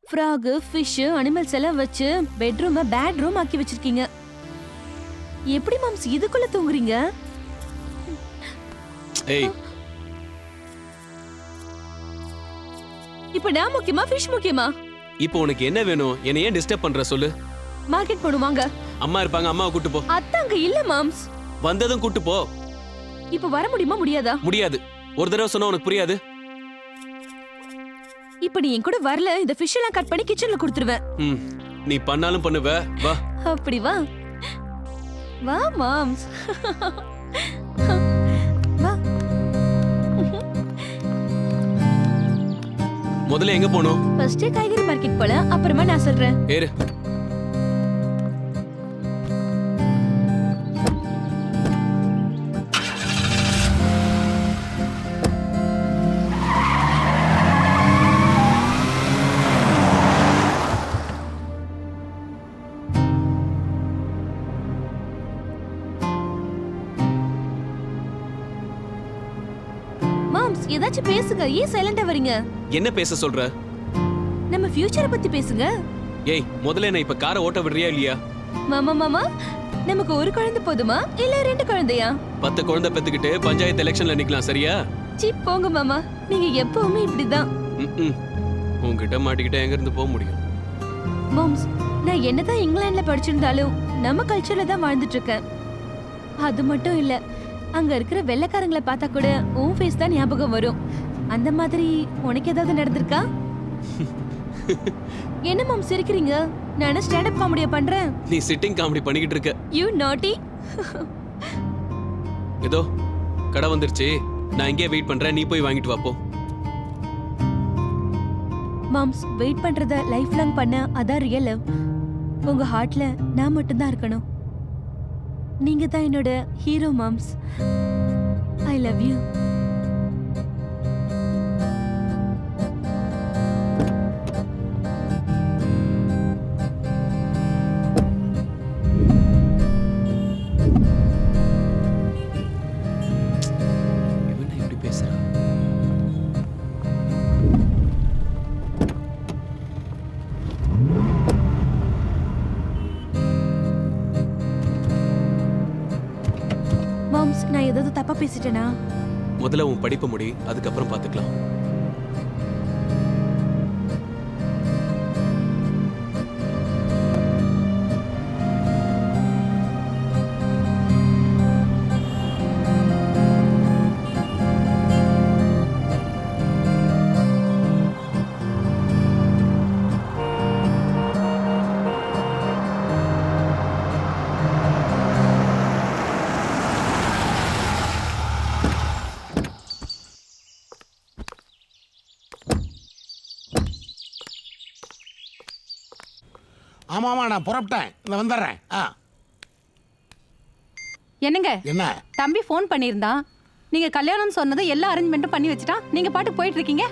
ஃப்ராகு, ஃபிஷ், அனிமல்ஸ் எல்லாம் வச்சு பெட்ரூமை பேட் ரூம் ஆக்கி வச்சிருக்கீங்க. எப்படி மாம்ஸ் இதுக்குள்ள தூங்குறீங்க? ஏய், இப்போ நான் முக்கியமா ஃபிஷ் முக்கியமா? இப்போ உனக்கு என்ன வேணும்? என்ன ஏன் டிஸ்டர்ப் பண்ற சொல்லு. மார்க்கெட் போடுவாங்க. அம்மா இருப்பாங்க, அம்மாவை கூட்டு போ. அத்தாங்க இல்ல மாம்ஸ். வந்ததும் கூட்டு போ. இப்போ வர முடியுமா முடியாதா? முடியாது. ஒரு தடவை சொன்னா உனக்கு புரியாது? இப்ப நீ என் கூட வரல, இந்த ஃபிஷ் எல்லாம் கட் பண்ணி கிச்சன்ல கொடுத்துருவேன். நீ பண்ணாலும் பண்ணுவ, வா. அப்படி வா வா மாம்ஸ். வா. முதல்ல எங்க போகணும்? ஃபர்ஸ்ட் காய்கறி மார்க்கெட் போல, அப்புறமா நான் சொல்றேன். ஏறு. மாம்ஸ் ஏதாச்சும் பேசுங்க, ஏன் சைலண்டா வரீங்க? என்ன பேச சொல்ற? நம்ம ஃபியூச்சரை பத்தி பேசுங்க. ஏய், முதல்ல என்ன இப்ப காரை ஓட்ட விடுறியா இல்லையா? மாமா மாமா, நமக்கு ஒரு குழந்தை போதுமா இல்ல 2 குழந்தையா? 10 குழந்தை பெத்துக்கிட்டு பஞ்சாயத்து எலெக்ஷன்ல நிக்கலாம், சரியா? சீ போங்க மாமா, நீங்க எப்பவுமே இப்படிதான். உன்கிட்ட மாட்டிக்கிட்ட எங்க இருந்து போக முடியும்? மாம்ஸ், நான் என்னதான் இங்கிலாந்துல படிச்சிருந்தாலும் நம்ம கல்ச்சர்ல தான் வாழ்ந்துட்டு இருக்கேன். அது மட்டும் இல்ல, அங்க இருக்கிற வெள்ளைக்காரங்களை பார்த்தா கூட உன் ஃபேஸ் தான் ஞாபகம் வரும். அந்த மாதிரி உனக்கு ஏதாவது நடந்திருக்கா? என்ன மாம் சிரிக்கிறீங்க? நான் ஸ்டாண்ட் அப் காமெடியா பண்றேன். நீ சிட்டிங் காமெடி பண்ணிக்கிட்டு இருக்க. யூ நாட்டி. ஏதோ கடை வந்துருச்சு, நான் இங்கே வெயிட் பண்றேன், நீ போய் வாங்கிட்டு வா போ. மாம்ஸ், வெயிட் பண்றத லைஃப் லாங் பண்ண அதான் ரியல் லவ். உங்க ஹார்ட்ல நான் மட்டும் தான் இருக்கணும். நீங்க தான் என்னோட hero moms. I love you. இவன் எப்படி பேசுறான்? மாம்ஸ், நான் ஏதாவது தப்பா பேசிட்டேனா? முதல்ல உன் படிப்பு முடி, அதுக்கப்புறம் பாத்துக்கலாம். ஆமாமா, நான் புறப்பட்டேன், இந்த வந்துடுறேன். என்னங்க என்ன தம்பி ஃபோன் பண்ணியிருந்தான். நீங்க கல்யாணம் சொன்னதை எல்லா அரேஞ்ச்மெண்ட்டும் பண்ணி வச்சுட்டான். நீங்க பாட்டு போயிட்டு இருக்கீங்க.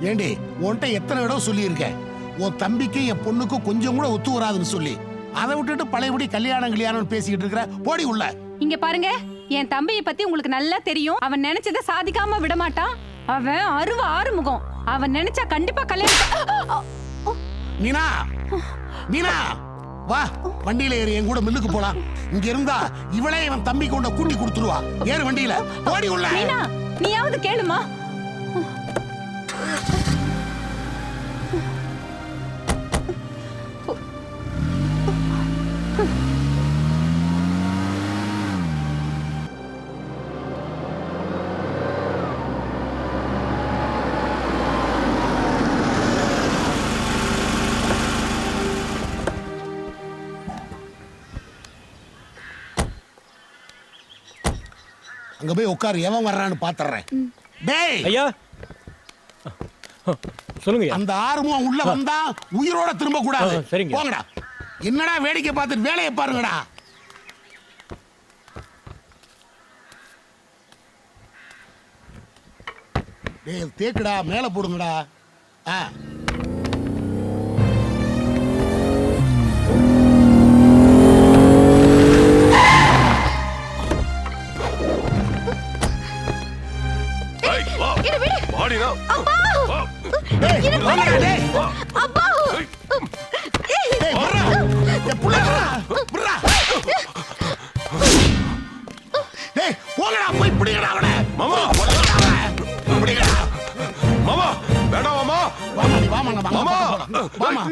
ஏண்டி, உன்கிட்ட எத்தனை இடம் சொல்லியிருக்கேன், உன் தம்பிக்கு என் பொண்ணுக்கு கொஞ்சம் கூட ஒத்து வராதுன்னு சொல்லி. அதை விட்டுட்டு பழையபடி கல்யாணம் பேசிக்கிட்டு இருக்கிற, போடி உள்ள. இங்க பாருங்க, என் தம்பியை பத்தி உங்களுக்கு நல்லா தெரியும். அவன் நினைச்சதை சாதிக்காம விட மாட்டான். அவன் ஆறுமுகம். அவன் நினைச்சா கண்டிப்பா கல்யாணம். மீனா, மீனா, வா, வண்டியில ஏறி என் கூட மில்லுக்கு போலாம். இங்க இருந்தா இவளே இவன் தம்பி கொண்ட கூட்டி கொடுத்துருவா. ஏறு வண்டியில, போடி உள்ள. மீனா, நீயாவது கேளுமா? அங்க போய் உட்காரு, எவன் வர்றான்னு பாத்துறேன். டேய் ஐயா, சொல்லுங்க. அந்த ஆறுமுகம் உள்ள வந்தா உயிரோட திரும்ப கூடாது. சரிங்க. போங்கடா. என்னடா வேடிக்கை பார்த்துட்டு வேலையை பாருங்கடா. டேய் தேக்குடா, மேல போடுங்கடா. போங்கடா, போய் பிடிங்கடா அவனை. மாமா, மாமா, வேண்டாம் மாமா. வாமா, நீ வாமா, வாமா, வாமா.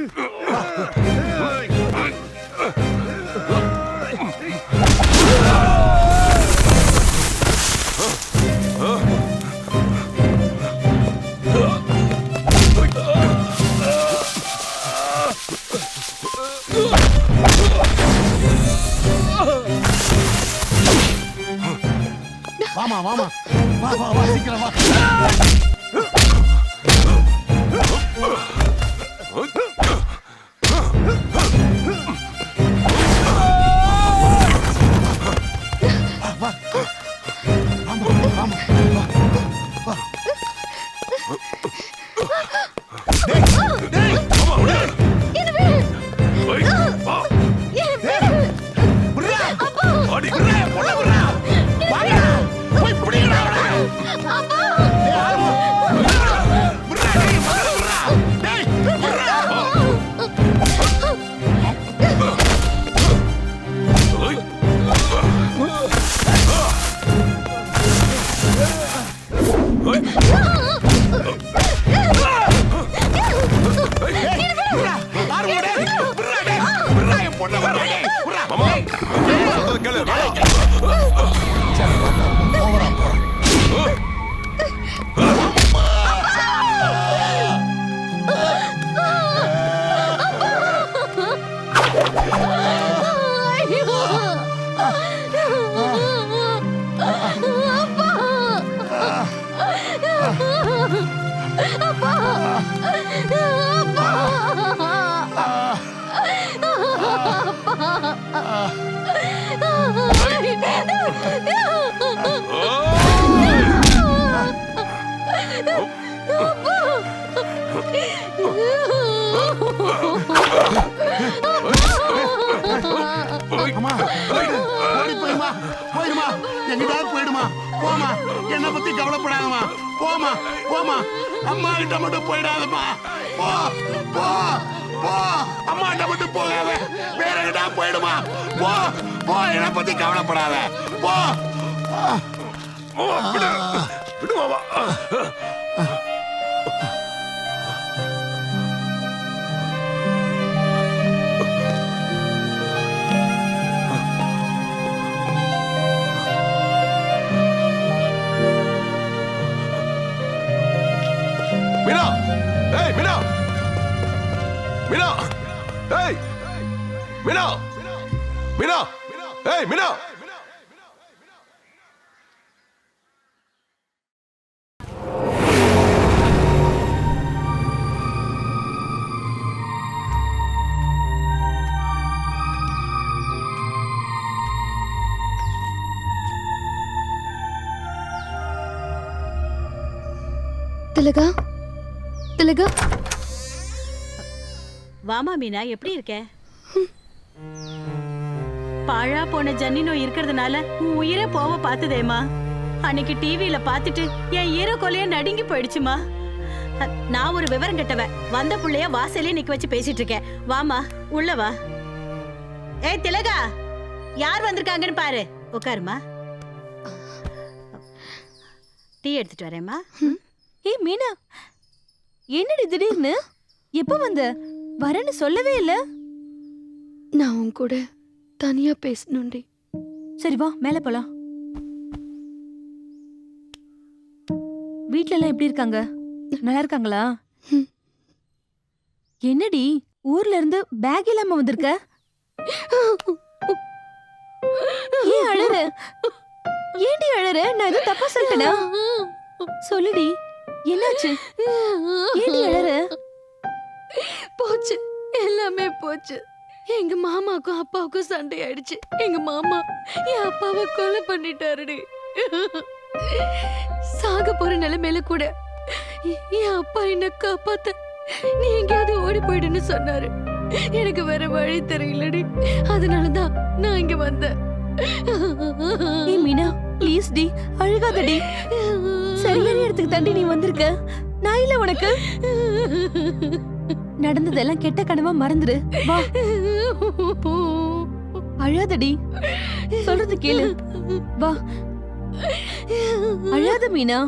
வாமா வாமா வா வா வா சீக்கிரம் வா. போயிடுமா எங்கிட்டாவது போயிடுமா போமா என்ன பத்தி கவலைப்படாதமா போமா போமா அம்மா கிட்ட மட்டும் போயிடாதமா போ போ போ அம்மா கிட்ட மட்டும் போகாத வேற கிட்ட போயிடுமா போ போ என்ன பத்தி கவலைப்படாத போ விடுமா மீனா ஏய் மீனா மீனா ஏய் மீனா மீனா ஏய் மீனா திலகா திலகா வாமா மீனா எப்படி இருக்க? பாழா போன ஜன்னி நோய் இருக்கிறதுனால உன் உயிரை போக பார்த்ததேமா. அன்னைக்கு டிவியில பார்த்துட்டு என் ஈர கொலைய நடுங்கி போயிடுச்சுமா. நான் ஒரு விவரம் கெட்டவ. வந்த புள்ளைய வாசலே நிக்க வச்சு பேசிட்டு இருக்கேன். வாமா உள்ள வா. ஏய் திலகா, யார் வந்திருக்காங்கன்னு பாரு. உட்காருமா. டீ எடுத்துட்டு வரேம்மா. ஏய் மீனா, என்னடி திடீர்னு எப்ப வந்த? வரேன்னு சொல்லவே இல்ல. நான் உன் கூட தனியா பேசணும்டி. சரி வா மேல போலாம். வீட்ல எல்லாம் எப்படி இருக்காங்க? நல்லா இருக்காங்களா? என்னடி ஊர்ல இருந்து பேக் இல்லாம வந்திருக்க? ஏன் அழற? ஏண்டி அழற? நான் எதுவும் தப்பா சொல்லிட்டேனா? சொல்லுடி, என்னாச்சு? ஏண்டி அழற? போச்சு, எல்லாமே போச்சு. எங்க மாமாக்கும் அப்பாவுக்கும் சண்டை ஆயிடுச்சு. எங்க மாமா என் அப்பாவை கொலை பண்ணிட்டாருடி. சாக போற நிலைமையில கூட என் அப்பா என்ன காப்பாத்த நீ எங்கேயாவது ஓடி போயிடுன்னு சொன்னாரு. எனக்கு வேற வழி தெரியலடி. அதனாலதான் நான் இங்க வந்தேன். மீனா ப்ளீஸ் டி, அழுகாதடி. சரியான இடத்துக்கு தாண்டி நீ வந்திருக்க. நான் இல்ல உனக்கு. நடந்ததெல்லாம் கெட்ட கனவா மறந்துரு. வா, அழாதடி. சொல்றது கேளு. வா, அழாத மீனா.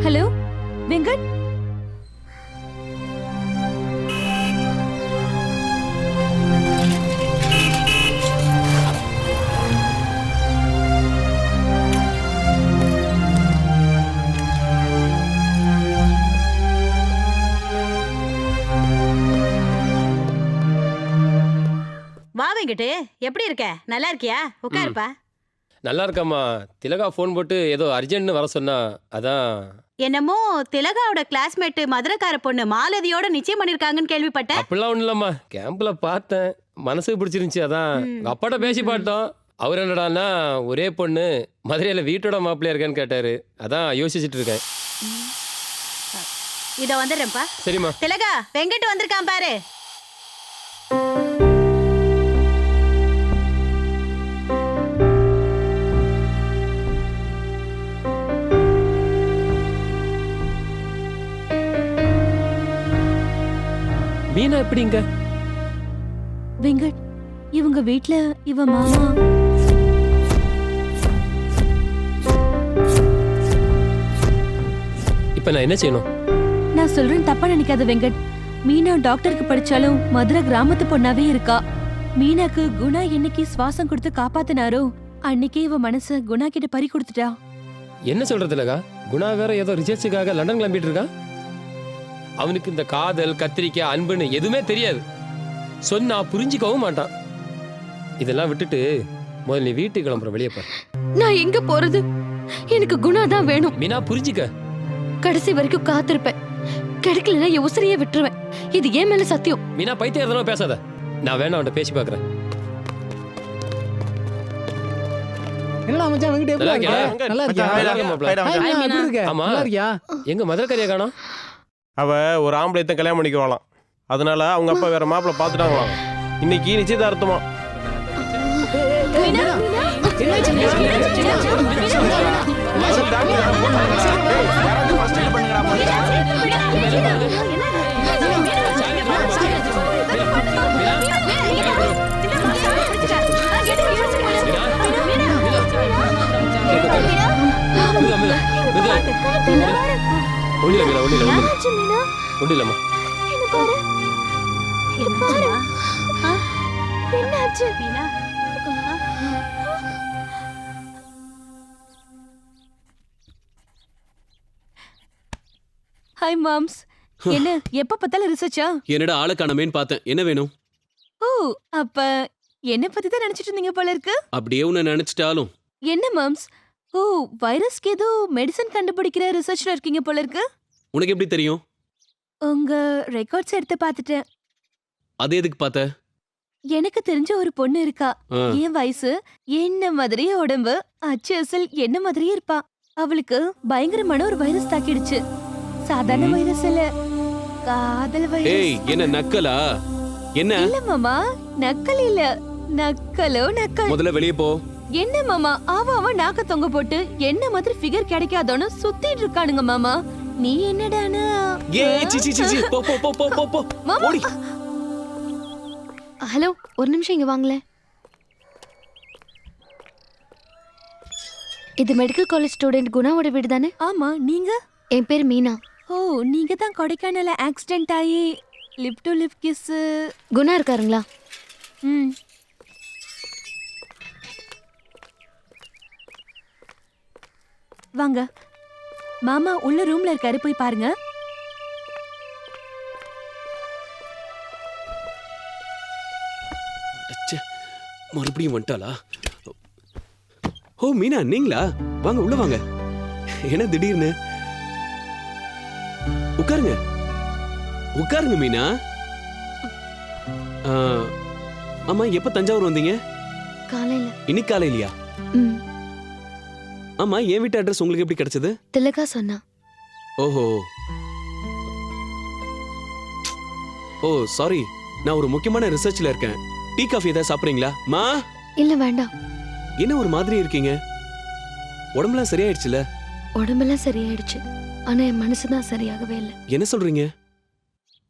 ஹலோ வெங்கட், வெங்கட்டு, எப்படி இருக்க? நல்லா இருக்கியா? உட்காருப்பா. நல்லா இருக்கம்மா. திலகா ஃபோன் போட்டு ஏதோ அர்ஜென்ட்னு வர சொன்னா, அதான். என்னமோ திலகாவோட கிளாஸ்மேட் மதுரைக்கார பொண்ணு மாலதியோட நிச்சயம் பண்ணிருக்காங்கன்னு கேள்விப்பட்டேன். அப்படிலாம் ஒன்றும் இல்லம்மா. கேம்ப்ல பார்த்தேன், மனசுக்கு பிடிச்சிருந்துச்சி. அதான் உங்க அப்பாட்ட பேசி பார்த்தோம். அவர் என்னடான்னா, ஒரே பொண்ணு மதுரையில வீட்டோட மாப்பிள்ளையா இருக்கான்னு கேட்டாரு. அதான் யோசிச்சுட்டு இருக்கேன். இத வந்துடுறேன்ப்பா. சரிம்மா. திலகா, வெங்கட் வந்திருக்கான் பாரு. மீனா எப்படிங்க? வெங்கட், இவங்க வீட்ல இவ மாமா. இப்ப நான் என்ன செய்யணும்? நான் சொல்றேன் தப்பா நினைக்காத வெங்கட். மீனா டாக்டருக்கு படிச்சாலும் மதுரை கிராமத்து பொண்ணாவே இருக்கா. மீனாக்கு குணா என்னைக்கு சுவாசம் கொடுத்து காப்பாத்தினாரோ அன்னைக்கே இவ மனச குணா கிட்ட பறி கொடுத்துட்டா. என்ன சொல்றது இல்லக்கா? குணா வேற ஏதோ ரிசர்ச்சுக்காக லண்டன் கிளம்பிட்டு இருக்கான். அவனுக்கு இந்த காதல், கத்திரிக்காய், அன்புன்னு எதுவுமே தெரியாது. சொன்னா புரிஞ்சுக்கவும் மாட்டான். இதெல்லாம் விட்டுட்டு முதல்ல நீ வீட்டுக்கு கிளம்புற, வெளியே போற. நான் எங்க போறது? எனக்கு குணா தான் வேணும். மீனா புரிஞ்சுக்க. கடைசி வரைக்கும் காத்திருப்பேன். கிடைக்கலன்னா என் உசிரியே விட்டுருவேன். இது ஏன் மேல சத்தியம். மீனா பைத்தியம் பேசாத. நான் வேணா அவன்கிட்ட பேசி பாக்குறேன். எங்க மதுரைக்காரியா காணோம்? அவ ஒரு ஆம்பளை கல்யாணம் பண்ணிக்குவாளாம். அதனால அவங்க அப்பா வேற மாப்பிள்ளை பார்த்துட்டாங்களாம். இன்னைக்கு நிச்சயதார்த்தமா. Hi moms. என்ன எப்ப பார்த்தாலும் ரிசர்ச்சா? என்னடா ஆளை காணமேன்னு பார்த்தேன். என்ன வேணும்? ஓ, அப்ப என்ன பத்தி தான் நினைச்சிட்டு இருந்தீங்க போல இருக்கு. அப்படியே உன்னை நினைச்சிட்டாலும். என்ன மாம்ஸ்? ஓ, வைரஸ்க்கு ஏதோ மெடிசன் கண்டுபிடிக்கிற ரிசர்ச்ல இருக்கீங்க போல இருக்கு. உனக்கு எப்படி தெரியும்? உங்க ரெக்கார்ட்ஸ் எடுத்து பார்த்துட்டேன். அது எதுக்கு பார்த்த? எனக்கு தெரிஞ்ச ஒரு பொண்ணு இருக்கா. என் வயசு, என்ன மாதிரியே உடம்பு, அச்சு அசல் என்ன மாதிரியே இருப்பா. அவளுக்கு பயங்கரமான ஒரு வைரஸ் தாக்கிடுச்சு. சாதாரண வைரஸ் இல்ல, காதல் வைரஸ். ஏய், என்ன நக்கலா? என்ன? இல்ல மாமா, நக்கல் இல்ல. நக்கலோ நக்கல். முதல்ல வெளியே போ. என்ன மாமா, அவ நாக்க தொங்க போட்டு என்ன மாதிரி ஃபிகர் கிடைக்காதோன்னு சுத்திட்டு இருக்கானுங்க மாமா. நீ என்னடானா? ஏய், சி சி சி, போ போ போ போ போ. ஓடி. ஹலோ, ஒரு நிமிஷம் இங்க வாங்களே. இது மெடிக்கல் காலேஜ் ஸ்டூடெண்ட் குணாவோட வீடு தானே? ஆமா, நீங்க? என் பேர் மீனா. ஓ, நீங்க தான் கொடைக்கானல்ல ஆக்சிடென்ட் ஆகி lip to lip kiss. Guna இருக்காருங்களா? ம். வாங்க மாமா, உள்ள ரூம்ல இருக்காரு, போய் பாருங்க. மறுபடியும் வந்துட்டாளா? ஓ மீனா, நீங்களா? வாங்க உள்ள வாங்க. என்ன திடீர்னு? உட்காருங்க உட்காருங்க மீனா. ஆமா, எப்ப தஞ்சாவூர் வந்தீங்க? காலையில. இன்னைக்கு காலையிலயா? ஆமா, என் வீட்டு அட்ரஸ் உங்களுக்கு எப்படி கிடைச்சது? திலகா சொன்னா. ஓஹோ, ஓ சாரி, நான் ஒரு முக்கியமான ரிசர்ச்ல இருக்கேன். டீ காஃபி ஏதாவது சாப்பிடுறீங்களா? மா. இல்ல வேண்டாம். என்ன ஒரு மாதிரி இருக்கீங்க? உடம்புலாம் சரியாயிடுச்சுல? உடம்பெல்லாம் சரியாயிடுச்சு, ஆனா என் மனசுதான் சரியாகவே இல்லை. என்ன சொல்றீங்க?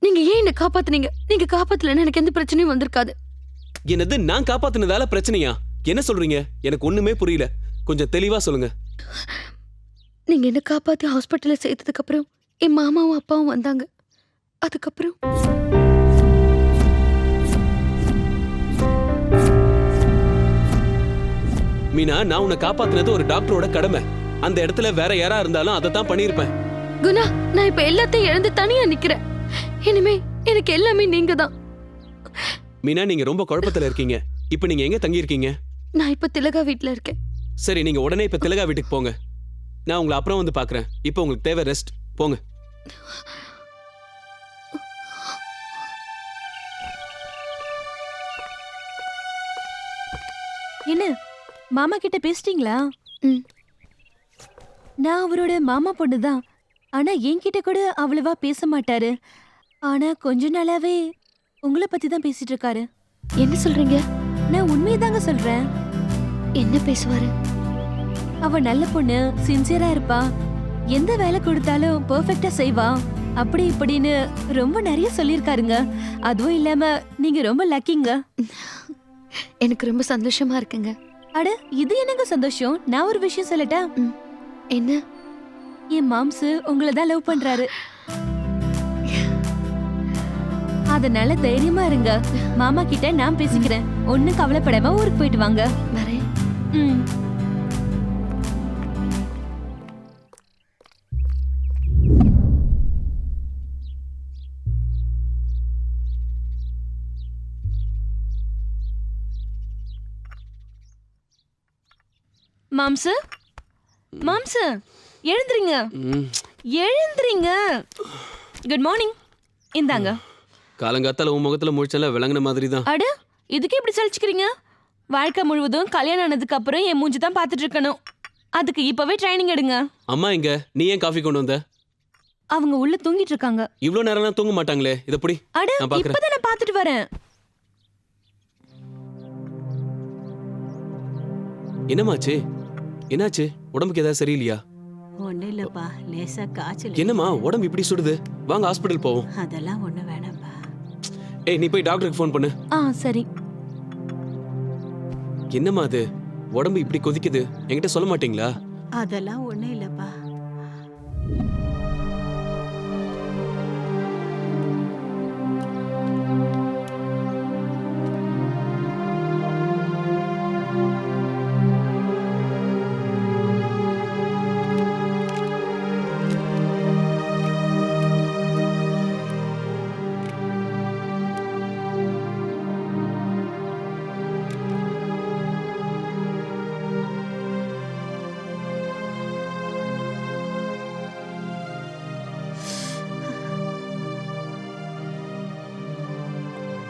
நீங்க ஏன் என்ன காப்பாத்துனீங்க? நீங்க காப்பாத்தலன்னா எனக்கு எந்த பிரச்சனையும் வந்திருக்காது. என்னது, நான் காப்பாத்தினதால பிரச்சனையா? என்ன சொல்றீங்க? எனக்கு ஒண்ணுமே புரியல. கொஞ்சம் தெளிவா சொல்லுங்க. நீங்க என்ன காப்பாத்தி ஹாஸ்பிட்டல்ல சேர்த்ததுக்கு அப்புறம் என் மாமாவும் அப்பாவும் வந்தாங்க. அதுக்கப்புறம் மீனா, நான் உன்னை காப்பாத்தினது ஒரு டாக்டரோட கடமை. அந்த இடத்துல வேற யாரா இருந்தாலும் அதை தான் பண்ணிருப்பேன். குணா, நான் இப்ப எல்லாத்தையும் இழந்து தனியா நிக்கிறேன். இனிமே எனக்கு எல்லாமே நீங்க தான். மீனா, நீங்க ரொம்ப குழப்பத்துல இருக்கீங்க. இப்போ நீங்க எங்க தங்கி இருக்கீங்க? நான் இப்ப திலகா வீட்ல இருக்கேன். சரி, நீங்க உடனே இப்ப திலகா வீட்டுக்கு போங்க. நான் உங்களை அப்புறம் வந்து பார்க்கறேன். இப்போ உங்களுக்கு தேவை ரெஸ்ட். போங்க. என்ன மாமா கிட்ட பேசிட்டீங்களா? நான் அவரோட மாமா பொண்ணு தான். ஆனா என்கிட்ட கூட அவ்வளவா பேச மாட்டாரு. ஆனா கொஞ்ச நாளாவே உங்களை பத்தி தான் பேசிட்டு இருக்காரு. என்ன சொல்றீங்க? நான் உண்மையதாங்க சொல்றேன். என்ன பேசுவாரு? அவ நல்ல பொண்ணு, சின்சியரா இருப்பா, எந்த வேலை கொடுத்தாலும் பெர்ஃபெக்ட்டா செய்வா, அப்படி இப்படின்னு ரொம்ப நிறைய சொல்லியிருக்காருங்க. அதுவும் இல்லாம நீங்க ரொம்ப லக்கிங்க. எனக்கு ரொம்ப சந்தோஷமா இருக்குங்க. அட இது என்னங்க சந்தோஷம்? நான் ஒரு விஷயம் சொல்லட்டா? என்ன? என் மாம்சு உங்களை தான் லவ் பண்றாரு. அதனால தைரியமா இருங்க. மாமா கிட்ட நான் பேசிக்கிறேன். ஒண்ணும் கவலைப்படாம ஊருக்கு போயிட்டு வாங்க. வரேன். மாம்சு, மாம்சு எழுந்துறீங்க, எழுந்துறீங்க. Good morning. இந்தாங்க. காலங்காத்தால உன் முகத்துல முழிச்சல விளங்குன மாதிரி தான். அட இதுக்கு எப்படி சலிச்சுக்கிறீங்க? வாழ்க்கை முழுவதும் கல்யாணம் ஆனதுக்கு அப்புறம் என் மூஞ்சி தான் பார்த்துட்டு இருக்கணும். அதுக்கு இப்பவே ட்ரைனிங் எடுங்க. அம்மா எங்க? நீ ஏன் காஃபி கொண்டு வந்த? அவங்க உள்ள தூங்கிட்டு இருக்காங்க. இவ்ளோ நேரம்லாம் தூங்க மாட்டாங்களே. இத புடி. அட இப்பதான் நான் பார்த்துட்டு வரேன். என்னமாச்சு? என்னாச்சு? உடம்புக்கு ஏதாவது சரியில்லையா? ஒன்னும் இல்லப்பா, லேசா காய்ச்சல். என்னம்மா உடம்பு இப்படி சுடுது? வாங்க ஹாஸ்பிடல் போவோம். அதெல்லாம் ஒண்ணு வேணாம்பா. ஏய் நீ போய் டாக்டருக்கு ஃபோன் பண்ணு. சரி. என்னம்மா அது? உடம்பு இப்படி கொதிக்குது, என்கிட்ட சொல்ல மாட்டீங்களா? அதெல்லாம் ஒண்ணும் இல்லப்பா.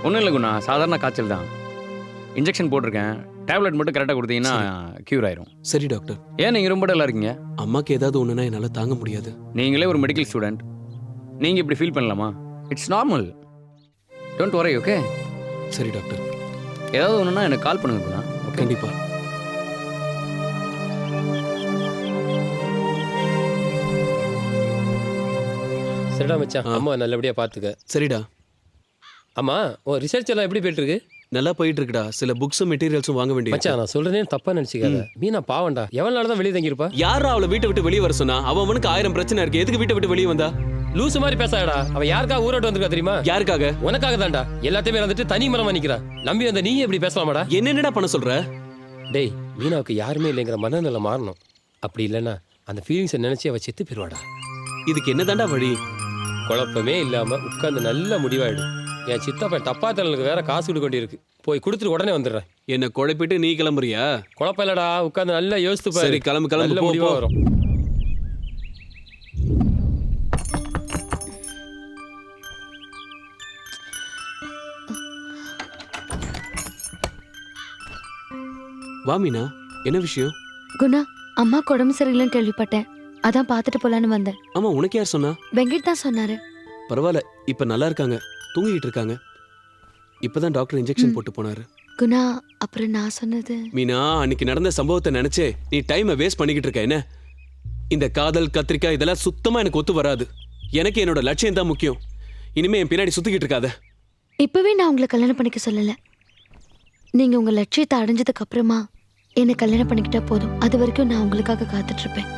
ஒன்றும் இல்லை குணா, சாதாரண காய்ச்சல் தான். இன்ஜெக்ஷன் போட்டிருக்கேன். டேப்லெட் மட்டும் கரெக்டாக கொடுத்தீங்கன்னா க்யூர் ஆயிரும். சரி டாக்டர். ஏன் நீங்கள் ரொம்ப டல்லாக இருக்கீங்க? அம்மாக்கு ஏதாவது ஒன்றுனா என்னால் தாங்க முடியாது. நீங்களே ஒரு மெடிக்கல் ஸ்டூடெண்ட், நீங்கள் இப்படி ஃபீல் பண்ணலாமா? It's normal. Don't worry. Okay? சரி டாக்டர். ஏதாவது ஒன்றுனா எனக்கு கால் பண்ணுங்க குணா. கண்டிப்பா. சரிடா மச்சான், அம்மா நல்லபடியா பாத்துக்க. சரிடா. அம்மா உன் ரிசர்ச் எல்லாம் எப்படி போயிட்டு இருக்கு? நல்லா போயிட்டு இருக்குடா. சில புக்ஸும் மெட்டீரியல்ஸும் வாங்க வேண்டியது. மச்சான் நான் சொல்றதே தப்பா நினைச்சுக்காத. மீனா பாவண்டா, எவ்வளவு நாள் தான் வெளியே தங்கியிருப்பா? யாரா அவளை வீட்டை விட்டு வெளியே வர சொன்னா? அவனுக்கு 1000 பிரச்சனை இருக்கு. எதுக்கு வீட்டை விட்டு வெளியே வந்தா? லூசு மாதிரி பேசாடா. அவ யாருக்காக ஊரோட்டு வந்திருக்கா தெரியுமா? யாருக்காக? உனக்காக தான்டா. எல்லாத்தையுமே வந்துட்டு தனி மரமா நிக்கிறா. நம்பி வந்த நீங்க எப்படி பேசலாமாடா? என்னென்னடா பண்ண சொல்ற? டேய், மீனாவுக்கு யாருமே இல்லைங்கிற மனநிலை மாறணும். அப்படி இல்லைன்னா அந்த ஃபீலிங்ஸை நினைச்சு அவ செத்து போயிடுவாடா. இதுக்கு என்னதான்டா வழி? குழப்பமே இல்லாம உட்காந்து நல்ல முடிவாயிடு. என் சித்தப்பன் தப்பா தரலுக்கு வேற காசு கொடுக்க வேண்டியிருக்கு. போய் கொடுத்துட்டு உடனே வந்துடுறேன். என்ன குழப்பிட்டு நீ கிளம்புறியா? குழப்பம் இல்லடா, உட்காந்து நல்லா யோசித்து பாரு. சரி கிளம்பு கிளம்பு. நல்ல முடிவா வரும். வா மீனா, என்ன விஷயம்? குணா, அம்மா உடம்பு சரியில்லைன்னு கேள்விப்பட்டேன். அதான் பார்த்துட்டு போலான்னு வந்தேன். ஆமா, உனக்கு யார் சொன்னா? வெங்கட் தான் சொன்னாரு. பரவாயில்ல, இப்ப நல்லா இருக்காங்க, தூங்கிட்டு இருக்காங்க. இப்பதான் டாக்டர் இன்ஜெக்ஷன் போட்டு போனாரு. குணா, அப்புறம் நான் சொன்னது. மீனா, அன்னைக்கு நடந்த சம்பவத்தை நினைச்சே நீ டைமை வேஸ்ட் பண்ணிக்கிட்டு இருக்க. என்ன இந்த காதல் கத்திரிக்காய் இதெல்லாம் சுத்தமா எனக்கு ஒத்து வராது. எனக்கு என்னோட லட்சியம் தான் முக்கியம். இனிமே என் பின்னாடி சுத்திக்கிட்டு இருக்காத. இப்பவே நான் உங்களை கல்யாணம் பண்ணிக்க சொல்லல. நீங்க உங்க லட்சியத்தை அடைஞ்சதுக்கு அப்புறமா என்னை கல்யாணம் பண்ணிக்கிட்டா போதும். அது வரைக்கும் நான் உங்களுக்காக காத்துட்டு இருப்பேன்.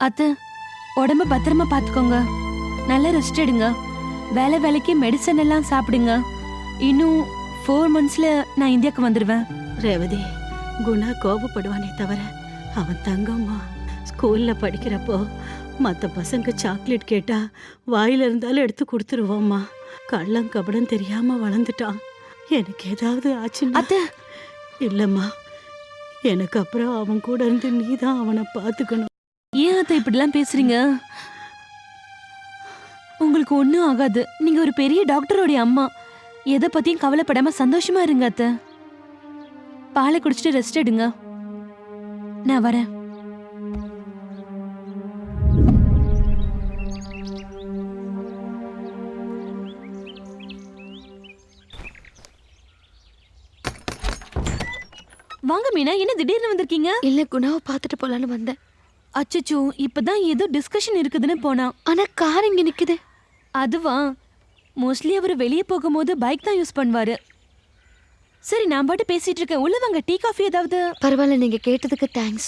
அத்தை, உடம்ப பத்திரமா பாத்துக்கோங்க. நல்லா ரெஸ்ட் எடுங்க. வேலைக்கு மெடிசன் எல்லாம் சாப்பிடுங்க. இன்னும் 4 monthsல நான் இந்தியாவுக்கு வந்துடுவேன். ரேவதி, குணா கோபப்படுவானே தவிர அவன் தங்கம்மா. ஸ்கூல்ல படிக்கிறப்போ மற்ற பசங்க சாக்லேட் கேட்டா வாயில இருந்தாலும் எடுத்து கொடுத்துருவோம்மா. கள்ளம் கபடம் தெரியாம வளர்ந்துட்டான். எனக்கு ஏதாவது ஆச்சுன்னா இல்லம்மா, எனக்கு அப்புறம் அவன் கூட இருந்து நீ தான் அவனை பார்த்துக்கணும். ஏன் அத்தை இப்படிலாம் பேசுறீங்க? உங்களுக்கு ஒன்றும் ஆகாது. நீங்க ஒரு பெரிய டாக்டரோடைய அம்மா. எதை பத்தியும் கவலைப்படாம சந்தோஷமா இருங்க அத்தை. பாலை குடிச்சிட்டு ரெஸ்ட் எடுங்க. நான் வரேன். வாங்க மீனா, என்ன திடீர்னு வந்திருக்கீங்க? இல்ல, குணாவை பார்த்துட்டு போலான்னு வந்தேன். அச்சச்சோ, இப்பதான் ஏதோ டிஸ்கஷன் இருக்குதுன்னு போனா. ஆனா கார் இங்க நிக்குது. அதுவா, மோஸ்ட்லி அவர் வெளியே போகும்போது பைக் தான் யூஸ் பண்ணுவாரு. சரி, நான் பாட்டு பேசிட்டு இருக்கேன். உள்ள வாங்க, டீ காஃபி ஏதாவது. பரவாயில்ல, நீங்க கேட்டதுக்கு தேங்க்ஸ்.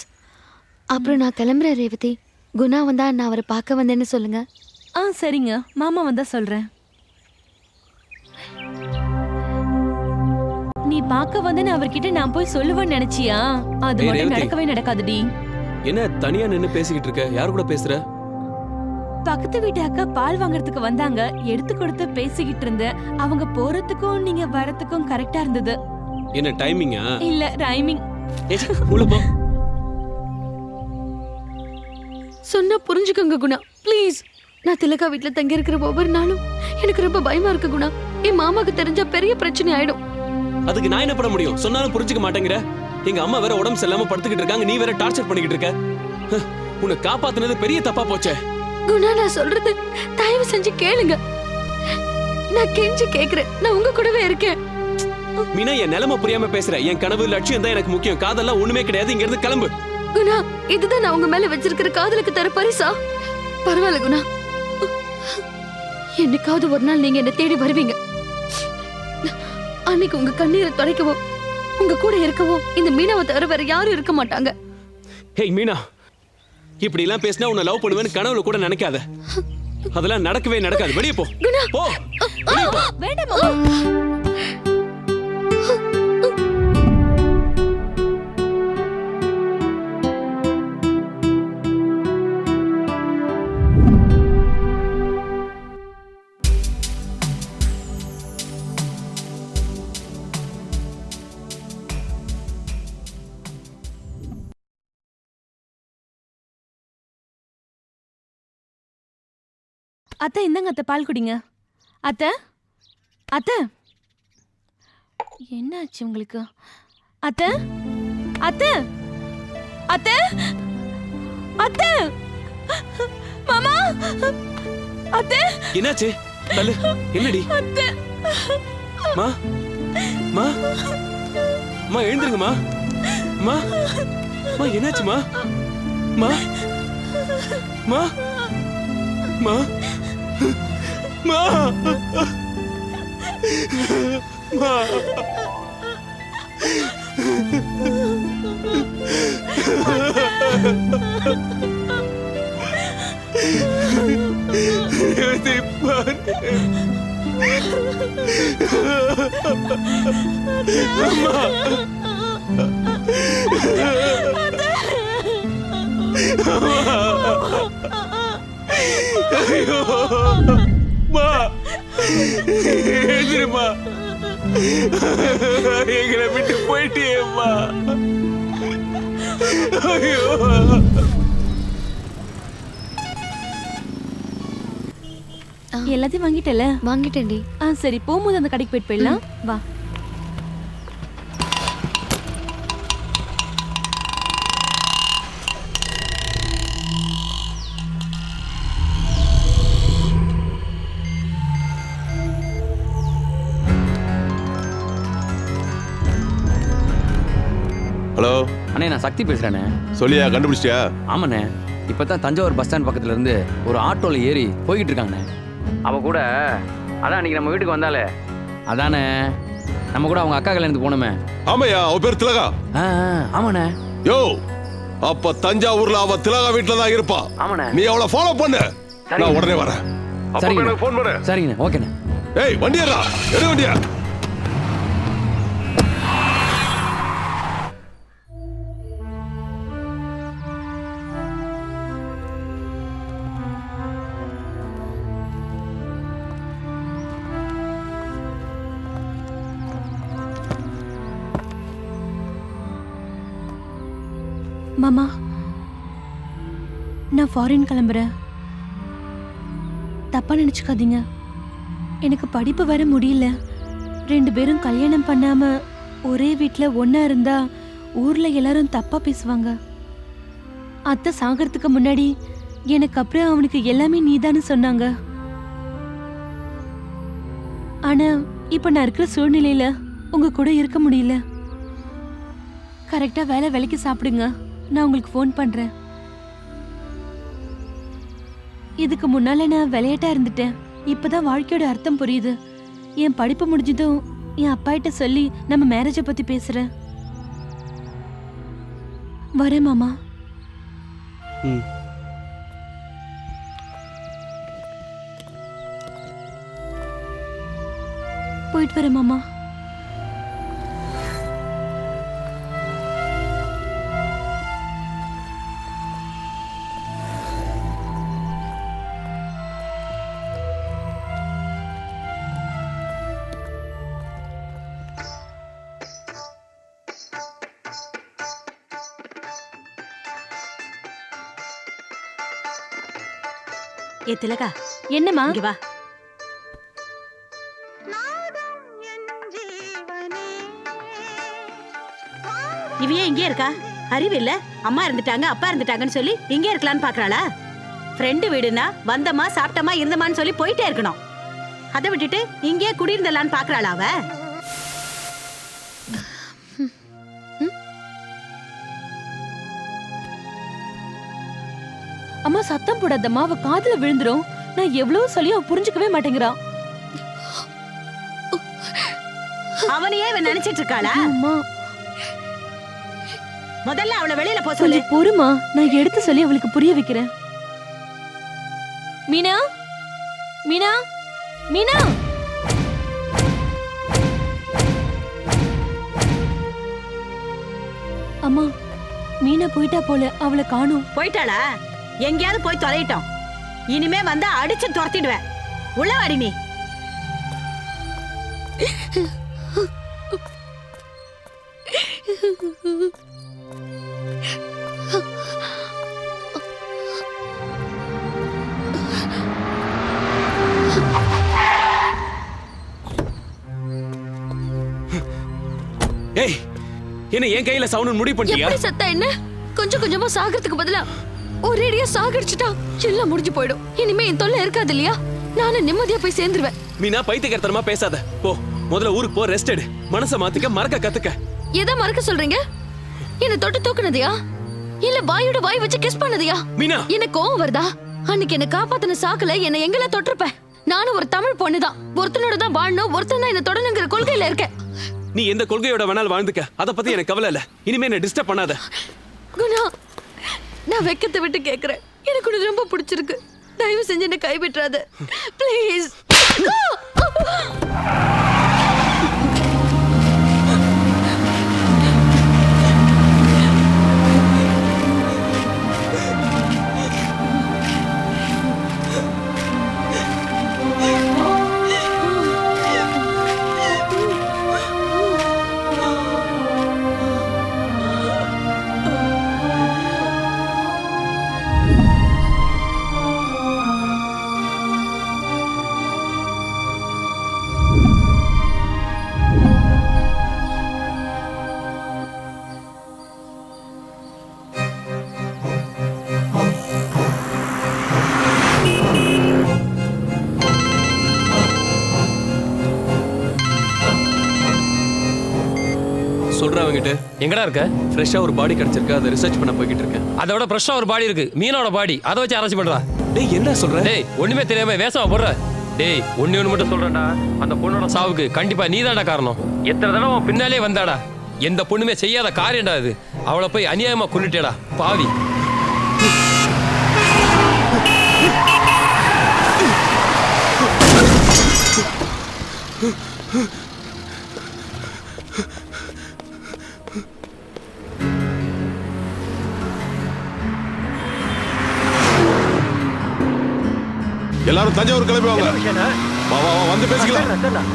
அப்புறம் நான் கிளம்புறேன் ரேவதி. குணா வந்தா நான் அவரை பார்க்க வந்தேன்னு சொல்லுங்க. சரிங்க, மாமா வந்தா சொல்றேன். நீ பார்க்க வந்தேன்னு அவர்கிட்ட நான் போய் சொல்லுவேன்னு நினைச்சியா? அது ஏய், மட்டும் ரேவதி. நடக்கவே நடக்காதுடி. என்ன தனியா நின்னு பேசிக்கிட்டு இருக்க? யாரு கூட பேசுற? பக்கத்து வீட்டு அக்கா பால் வாங்குறதுக்கு வந்தாங்க. எடுத்து கொடுத்து பேசிக்கிட்டு இருந்தேன். அவங்க போறதுக்கும் நீங்க வரதுக்கும் கரெக்டா இருந்தது. என்ன டைமிங்கா? இல்ல, ரைமிங். உள்ள போ. சொன்னா புரிஞ்சுக்கோங்க குணா, ப்ளீஸ். நான் திலகா வீட்டுல தங்கி இருக்கிற ஒவ்வொரு நாளும் எனக்கு ரொம்ப பயமா இருக்கு குணா. என் மாமாக்கு தெரிஞ்சா பெரிய பிரச்சனை ஆயிடும். அதுக்கு நான் என்ன பண்ண முடியும்? சொன்னாலும் புரிஞ்சுக்க மாட்டேங்கிற. எங்க அம்மா வேற உடம்பு சரியில்லாம படுத்துக்கிட்டு இருக்காங்க, நீ வேற டார்ச்சர் பண்ணிக்கிட்டு இருக்க. உன்னை காப்பாத்துனது பெரிய தப்பா போச்சே. குணா, நான் சொல்றது தயவு செஞ்சு கேளுங்க. நான் கெஞ்சி கேக்குறேன். நான் உங்க கூடவே இருக்கேன். மீனா, என் நிலைமை புரியாம பேசுற. என் கனவு லட்சியம் தான் எனக்கு முக்கியம். காதெல்லாம் ஒண்ணுமே கிடையாது. இங்க இருந்து கிளம்பு. குணா, இதுதான் நான் உங்க மேல வச்சிருக்கிற காதலுக்கு தர பரிசா? பரவாயில்ல குணா, என்னைக்காவது ஒரு நாள் நீங்க என்ன தேடி வருவீங்க. அன்னைக்கு உங்க கண்ணீரை துடைக்கவோ உங்க கூட இருக்கவோ இந்த மீனாவை தவிர வேற யாரும் இருக்க மாட்டாங்க. ஹேய் மீனா, இப்படி எல்லாம் பேசினா உன்னை லவ் பண்ணுவேன்னு கனவுல கூட நினைக்காத. அதெல்லாம் நடக்கவே நடக்காது. வெளியே போ. போ. வெளியே போ. வேண்டாம். அத்தை, இந்தாங்க அத்தை, பால் குடிங்க. அத்தை, அத்தை, என்னாச்சு உங்களுக்கு? அத்தை, அத்தை, அத்தை, அத்தை, மாமா, அத்தை. என்னாச்சு? தள்ளு. என்னடி? அத்தை. மா, மா, மா, எழுந்திருங்கம்மா. மா, மா, என்னாச்சுமா? மா, மா, மா, மா, மா. ஐயோ, மா, எழுந்திருமா. எங்களை விட்டு போயிட்டியேம்மா. ஐயோ. எல்லாத்தையும் வாங்கிட்டல? வாங்கிட்டேன்டி. சரி, போகும்போது அந்த கடைக்கு போயிட்டு போயிடலாம். வா. ஹலோ அண்ணே, நான் சக்தி பேசுறேண்ணே. சொல்லியா, கண்டுபிடிச்சியா? ஆமாண்ணே, இப்பதான் தஞ்சாவூர் பஸ் ஸ்டாண்ட் பக்கத்துல இருந்து ஒரு ஆட்டோல ஏறி போய்கிட்டு இருக்காங்கண்ணே. அவ கூட அதான் அன்னைக்கு நம்ம வீட்டுக்கு வந்தாலே, அதானே நம்ம கூட அவங்க அக்கா கல்யாணத்துக்கு போனோமே. ஆமாயா, அவ பேர் திலகா. ஆமாண்ணே. யோ, அப்ப தஞ்சாவூர்ல அவ திலகா வீட்டுல தான் இருப்பா. ஆமாண்ணே. நீ அவளை ஃபாலோ பண்ணு. நான் உடனே வரேன். சரிங்க, ஃபோன் பண்ணு. சரிங்கண்ணே. ஓகேண்ணே. ஏய், வண்டியடா, எடு வண்டியா. மாமா நான் ஃபாரின் கிளம்புறேன். தப்பா நினைச்சுக்காதீங்க. எனக்கு படிப்பு வர முடியல. 2 பேரும் கல்யாணம் பண்ணாம ஒரே வீட்ல ஒண்ணா இருந்தா ஊர்ல எல்லாரும் தப்பா பேசுவாங்க. அத்தை சாகிறதுக்கு முன்னாடி எனக்கு அப்புறம் அவனுக்கு எல்லாமே நீதான்னு சொன்னாங்க. ஆனா இப்ப நான் இருக்கிற சூழ்நிலையில உங்க கூட இருக்க முடியல. கரெக்டா வேலைக்கு சாப்பிடுங்க. நான் உங்களுக்கு ஃபோன் பண்றேன். இதுக்கு முன்னால நான் விளையாட்டா இருந்துட்டேன். இப்பதான் வாழ்க்கையோட அர்த்தம் புரியுது. என் படிப்பு முடிஞ்சதும் என் அப்பா கிட்ட சொல்லி நம்ம மேரேஜ பத்தி பேசுறேன். வரேன் மாமா. போயிட்டு வரேன் மாமா. ஏ திலகா, என்னம்மா? இங்க வா. இவையே இங்கே இருக்கா? அறிவு இல்ல? அம்மா இருந்துட்டாங்க அப்பா இருந்துட்டாங்கன்னு சொல்லி இங்கே இருக்கலான்னு பாக்குறாளா? ஃப்ரெண்டு வீடுனா வந்தமா சாப்பிட்டமா இருந்தமான்னு சொல்லி போயிட்டே இருக்கணும். அதை விட்டுட்டு இங்கே குடியிருந்தலான்னு பாக்குறாளா அவ? அம்மா சத்தம் போடாதம்மா, அவ காதுல விழுந்துரும். நான் எவ்வளவு சொல்லி அவ புரிஞ்சுக்கவே மாட்டேங்கிறா. அவனையே இவன் நினைச்சிட்டு இருக்காளா? அம்மா முதல்ல அவளை வெளியில போ சொல்லு. கொஞ்சம் பொறுமா, நான் எடுத்து சொல்லி அவளுக்கு புரிய வைக்கிறேன். மீனா, மீனா, மீனா. அம்மா மீனா போயிட்டா போல, அவளை காணோம். போயிட்டாளா? எங்கேயாவது போய் தொலையிட்டோம். இனிமே வந்து அடிச்சு துரத்திடுவேன். உள்ள வாடி நீ. ஏய், என்ன என் கையில சவுண்ட் முடிவு பண்ணிட்டியா? எப்படி சத்தா என்ன? கொஞ்சம் கொஞ்சமா சாகிறதுக்கு பதிலா ஒரேடியா சாகடிச்சிட்டா எல்லாம் முடிஞ்சு போயிடும். இனிமே என் தொல்லை இருக்காது இல்லையா? நானும் நிம்மதியா போய் சேர்ந்துருவேன். மீனா பைத்தியக்காரத்தனமா பேசாத. போ, முதல்ல ஊருக்கு போ, ரெஸ்ட் எடு. மனசை மாத்திக்க, மறக்க கத்துக்க. எதை மறக்க சொல்றீங்க? என்ன தொட்டு தூக்குனதையா? இல்ல வாயோட வாய் வச்சு கிஸ் பண்ணதையா? மீனா, எனக்கு கோவம் வருதா? அன்னைக்கு என்ன காப்பாத்தின சாக்குல என்ன எங்கெல்லாம் தொட்டிருப்பேன். நானும் ஒரு தமிழ் பொண்ணுதான். ஒருத்தனோட தான் வாழணும், ஒருத்தன் தான் என்ன தொடணுங்கிற கொள்கையில இருக்கேன். நீ எந்த கொள்கையோட வேணாலும் வாழ்ந்துக்க. அத பத்தி எனக்கு கவலை இல்ல. இனிமே என்ன டிஸ்டர்ப் பண்ணாத. குணா, நான் வெக்கத்தை விட்டு கேக்குறேன். எனக்கு உனக்கு ரொம்ப பிடிச்சிருக்கு. தயவு செஞ்சு என்ன கைவிட்டுறாத ப்ளீஸ். சொல்றவங்கிட்ட எங்கடா இருக்க? ஃப்ரெஷ்ஷா ஒரு பாடி கிடைச்சிருக்கு, அதை ரிசர்ச் பண்ண போய்கிட்டு இருக்கேன். அதோட ஃப்ரெஷ்ஷா ஒரு பாடி இருக்கு, மீனோட பாடி. அதை வச்சு அரேஞ்ச் பண்றா. டேய் என்ன சொல்ற? டேய் ஒண்ணுமே தெரியாம வேஷமா போடுற. டேய் ஒண்ணு மட்டும் சொல்றேன்டா, அந்த பொண்ணோட சாவுக்கு கண்டிப்பா நீதான்டா காரணம். எத்தனை தடவை உன் பின்னாலே வந்தாடா. எந்த பொண்ணுமே செய்யாத காரியம்டா இது. அவளை போய் அநியாயமா கொன்னுட்டேடா பாவி. எல்லாரும் தஞ்சாவூர் கிளம்பி வாங்க. வா வா வா, வந்து பேசிக்கலாம்.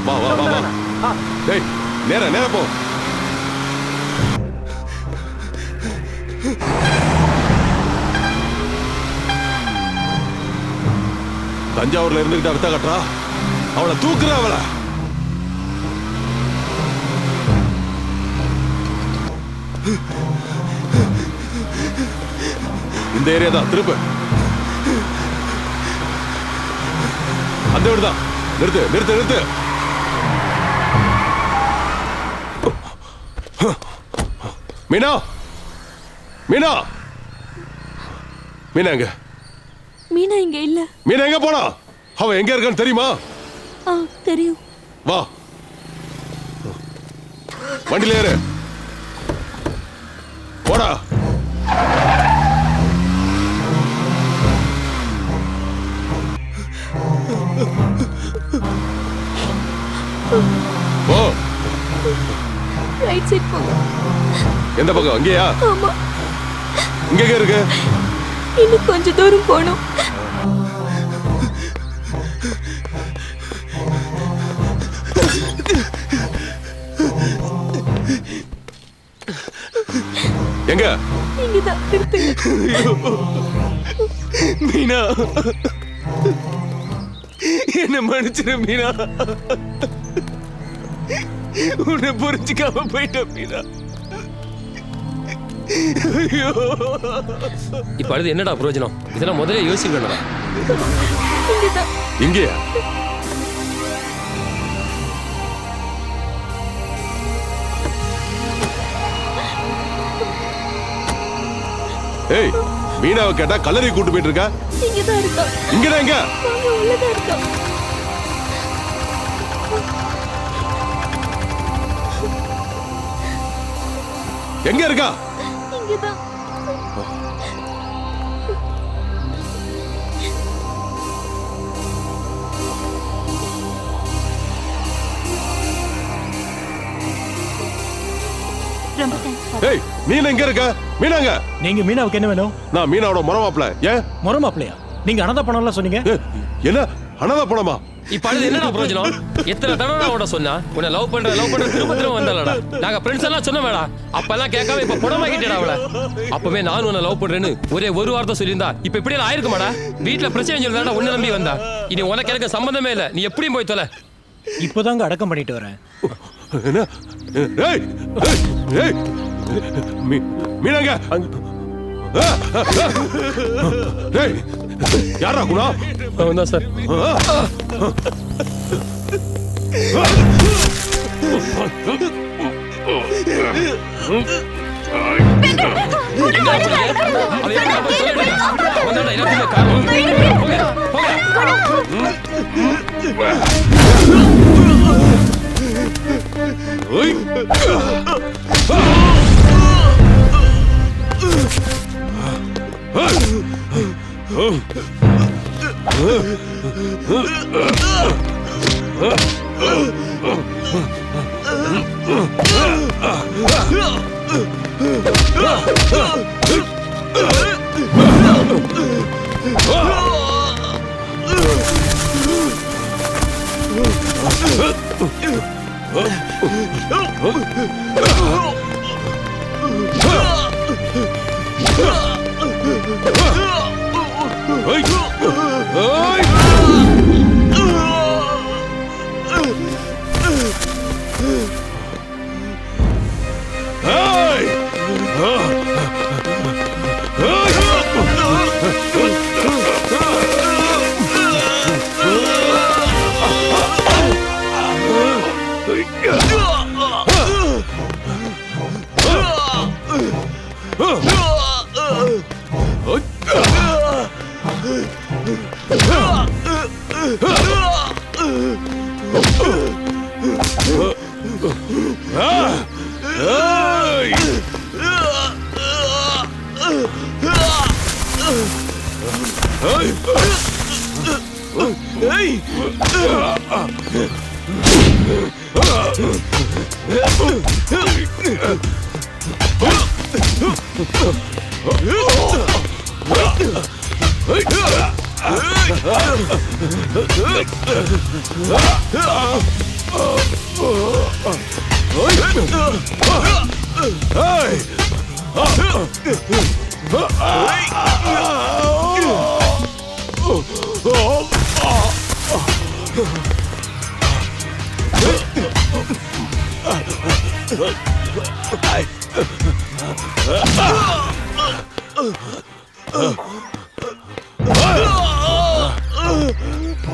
வா வா வா வா. டேய் நேரா நேரா போ. தஞ்சாவூர்ல இருந்துகிட்டு வித்த கட்டுறா, அவளை தூக்குற அவளை. இந்த ஏரியா தான், திருப்பு. அந்த வீடு தான். நிறுத்து நிறுத்து நிறுத்து. மீனா, மீனா, மீனா எங்க? மீனா இங்க இல்ல. மீனா எங்க போனா? அவன் எங்க இருக்கான்னு தெரியுமா? தெரியும். வா, வண்டியில ஏறு. போடா. போ. ரைட் சைடு போங்க. எந்த பக்கம்? அங்கேயா? ஆமா. இங்க எங்க இருக்கு? இன்னும் கொஞ்ச தூரம் போகணும். எங்க? இங்கதான் நிறுத்துங்க. மீனா, என்ன மன்னிச்சிரு மீனா. உன்னை புரிஞ்சுக்காம போயிட்ட மீனா. இப்ப அடுத்து என்னடா பிரயோஜனம்? இதெல்லாம் முதல்ல யோசிக்கணும்டா. இங்கேயா? ஏய், மீனாவை கேட்டா கல்லறை கூட்டு போயிட்டு இருக்கா? இங்கதான் இருக்கா. இங்கதான் எங்க? உள்ளதான் இருக்கா. எங்க இருக்கா? இங்கதான். ரொம்ப தேங்க்ஸ். ஏய், மீனா எங்க இருக்க? மீனாங்க. நீங்க மீனாவுக்கு என்ன வேணும்? நான் மீனாவோட முறமாப்ல. ஏன் முறமாப்லையா? நீங்க அனாதை பணம்லாம் சொன்னீங்க. என்ன அனாதை பணமா? இப்ப அடுத்து என்னடா பிரயோஜனம்? எத்தனை தடவை அவட சொன்னா உன்னை லவ் பண்ற திரும்ப திரும்ப வந்தாளடா. நாங்க ஃப்ரெண்ட்ஸ் எல்லாம் சொன்னோமேடா. அப்பெல்லாம் கேட்காம இப்ப புடமாக்கிட்டேடா அவளை. அப்பவே நான் உன்னை லவ் பண்றேன்னு ஒரே ஒரு வார்த்தை சொல்லியிருந்தா இப்ப இப்படி எல்லாம் ஆயிருக்குமாடா? வீட்டுல பிரச்சனை சொல்லிருந்தா உன்னை நம்பி வந்தா. இனி உனக்கு எனக்கு சம்பந்தமே இல்ல. நீ எப்படியும் போய் தொலை. இப்போதாங்க அடக்கம் பண்ணிட்டு வரேன். என்ன? ஏய், ஏய், மீனாங்க. ஏய், யாரா குணா? அவன் தான் சார். Oh!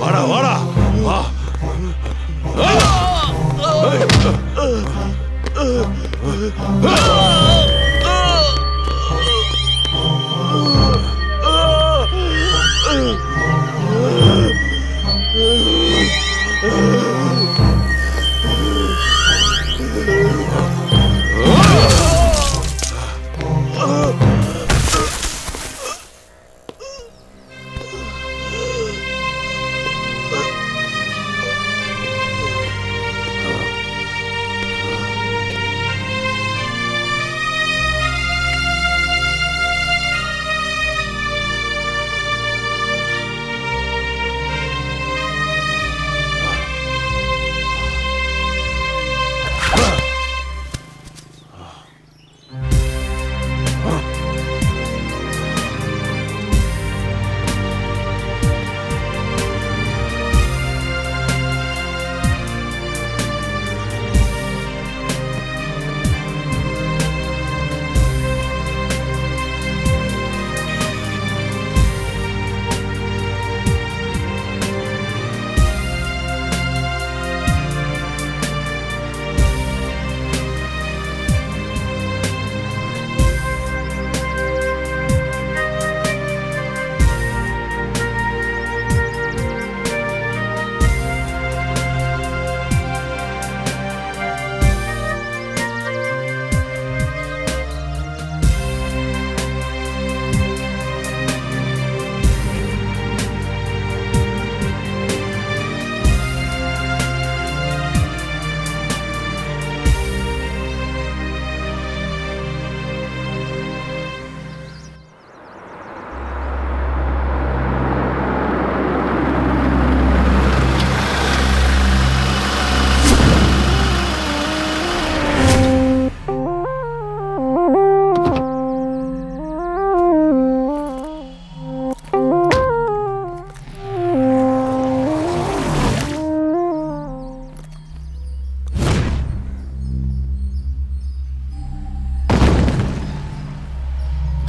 வாடா வாடா வா.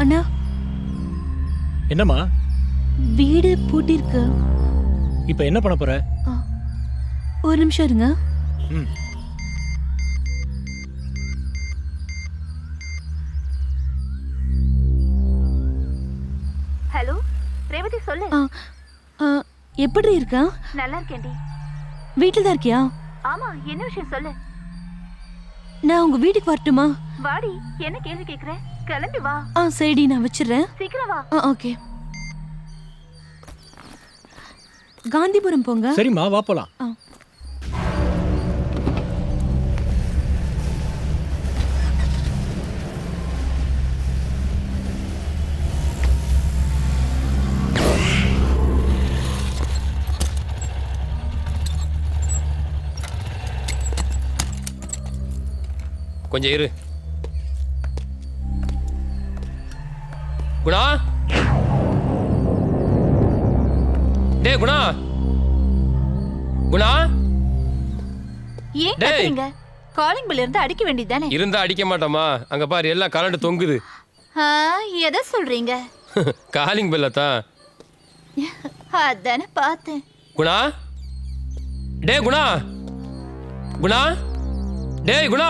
அண்ணா என்னம்மா வீடு பூட்டிருக்கு. இப்போ என்ன பண்ண போற? ஒரு நிமிஷம் இருங்க. ம். ஹலோ ரேவதி சொல்லு. எப்படி இருக்கா? நல்லா இருக்கேன்டி. வீட்டில் தான் இருக்கியா? ஆமா, என்ன விஷயம் சொல்லு. நான் உங்க வீட்டுக்கு வரட்டுமா? வாடி, என்ன கேள்வி கேக்குற? கிளம்பி வா. சரிடி, நான் வச்சிடுறேன். சீக்கிரம் வா. ஓகே. காந்திபுரம் போங்க. சரிம்மா, வா போலாம். கொஞ்சம் இரு. குணா, டேய் குணா, குணா. ஏன் கத்துறீங்க? காலிங் பெல் இருந்தா அடிக்க வேண்டியதானே? இருந்தா அடிக்க மாட்டோமா? அங்க பாரு, எல்லாம் கரண்ட் தொங்குது. எதை சொல்றீங்க? காலிங் பெல்ல தான். அதானே பார்த்தேன். குணா, டேய் குணா, குணா, டேய் குணா.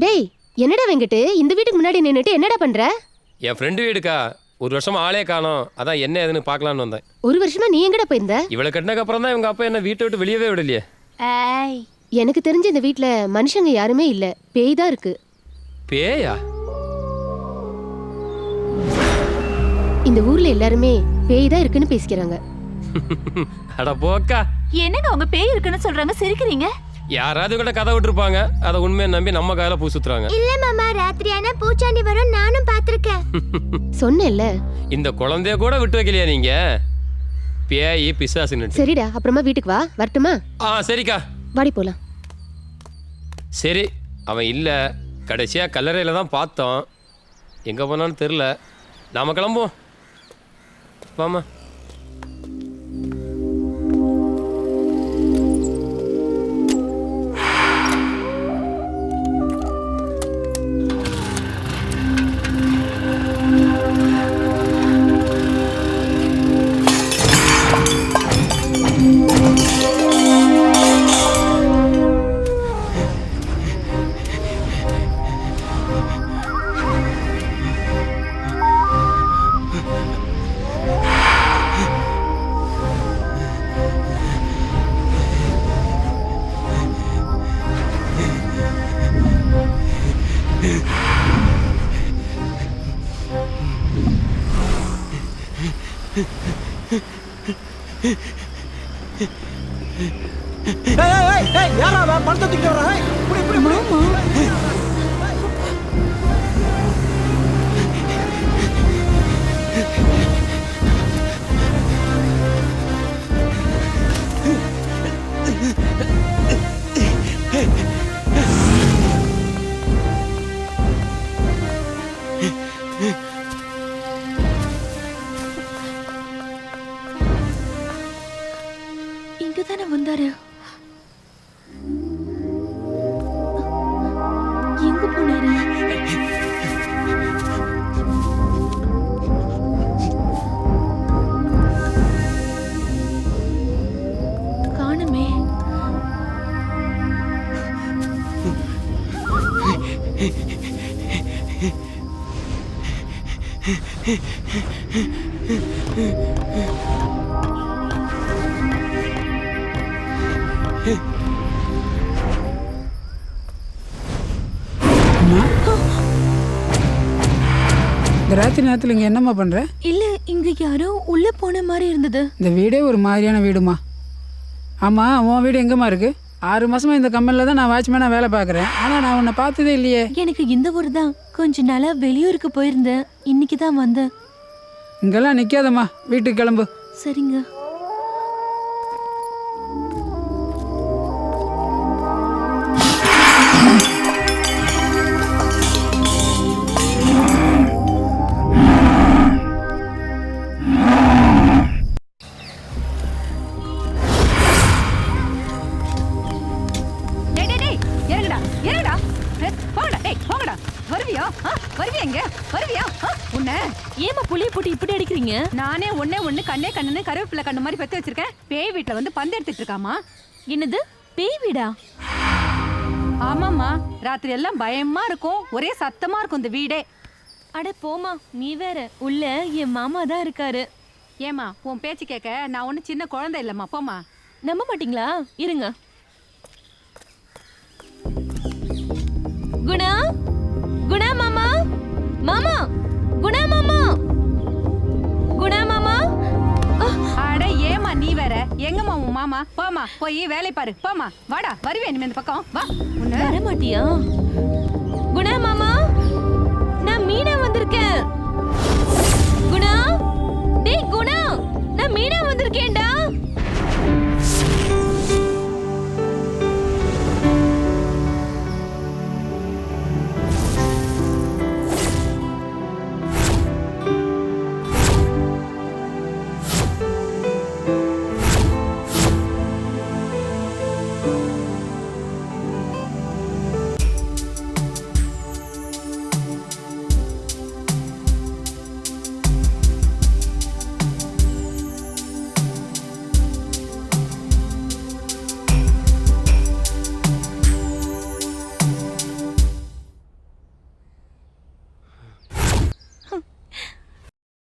டேய், என்னடா வெங்கட்டு இந்த வீட்டுக்கு முன்னாடி நின்னுட்டு என்னடா பண்ற? என் ஃப்ரெண்டு வீடுக்கா, ஒரு வருஷமா ஆளே காணோம். அதான் என்ன ஏதுன்னு பார்க்கலான்னு வந்தேன். ஒரு வருஷமா நீ எங்கடா போயிருந்த? இவளை கட்டினக்கு அப்புறம் தான் இவங்க அப்பா என்ன வீட்டை விட்டு வெளியவே விடலையே. எனக்கு தெரிஞ்ச இந்த வீட்ல மனுஷங்க யாருமே இல்ல, பேய் தான் இருக்கு. பேயா? இந்த ஊர்ல எல்லாருமே பேய் தான் இருக்குன்னு பேசிக்கிறாங்க. அட போக்கா. என்னங்க உங்க பேய் இருக்குன்னு சொல்றாங்க, சிரிக்கிறீங்க? யாராவது கூட கதை விட்டுருப்பாங்க, அதை உண்மையை நம்பி நம்ம காயில பூ சுத்துறாங்க. இல்ல மாமா, ராத்திரியான பூச்சாண்டி வரும், நானும் பாத்திருக்கேன். சொன்னேன்ல. இந்த குழந்தைய கூட விட்டு வைக்கலையா நீங்க? பேய் பிசாசுன்னு. சரிடா, அப்புறமா வீட்டுக்கு வா, வரட்டுமா? சரிக்கா, வாடி போலாம். சரி, அவன் இல்ல, கடைசியா கல்லறையில தான் பார்த்தோம். எங்க போனான்னு தெரியல. நாம கிளம்புவோம். வாமா. யாரா பணத்தை தூக்கி வர இங்கதானே வந்தாரு. எங்க போனாரு? காணுமே. இந்த ராத்திரி நேரத்தில் இங்கே என்னம்மா பண்ணுற? இல்ல இங்க யாரோ உள்ள போன மாதிரி இருந்தது. இந்த வீடே ஒரு மாதிரியான வீடுமா. ஆமாம், உன் வீடு எங்கேம்மா இருக்கு? 6 மாசமா இந்த கம்பெனியில் தான் நான் வாட்ச்மேனாக வேலை பார்க்குறேன். ஆனால் நான் உன்னை பார்த்ததே இல்லையே. எனக்கு இந்த ஊர் தான். கொஞ்ச நாளா வெளியூருக்கு போயிருந்தேன். இன்னைக்கு தான் வந்தேன். இங்கெல்லாம் நிற்காதம்மா, வீட்டுக்கு கிளம்பு. சரிங்க. ஏமா புளிய போட்டு இப்படி அடிக்கிறீங்க? நானே ஒண்ணு கண்ணே கண்ணுன்னு கருவேப்பிலை கண்ணு மாதிரி பெத்து வச்சிருக்கேன். பேய் வீட்டுல வந்து பந்து எடுத்துட்டு இருக்காமா. என்னது பேய் வீடா? ஆமாம்மா, ராத்திரி எல்லாம் பயமா இருக்கும், ஒரே சத்தமா இருக்கும் இந்த வீடே. அட போமா, நீ வேற. உள்ள என் மாமா தான் இருக்காரு. ஏமா உன் பேச்சு கேட்க நான் ஒன்னும் சின்ன குழந்தை இல்லம்மா, போமா. நம்ப மாட்டீங்களா? இருங்க. குணா, குணா மாமா, மாமா, குணா மாமா, குணா மாமா. அட ஏமா நீ வேற. எங்கம்மா உன் மாமா? போமா, போய் வேலை பாரு. போமா, வாடா. வருவேன் இனிமே இந்த பக்கம் வா. வர மாட்டியா? குணா மாமா, நான் மீனா வந்திருக்கேன். குணா, டேய் குணா, நான் மீனா வந்திருக்கேன்டா.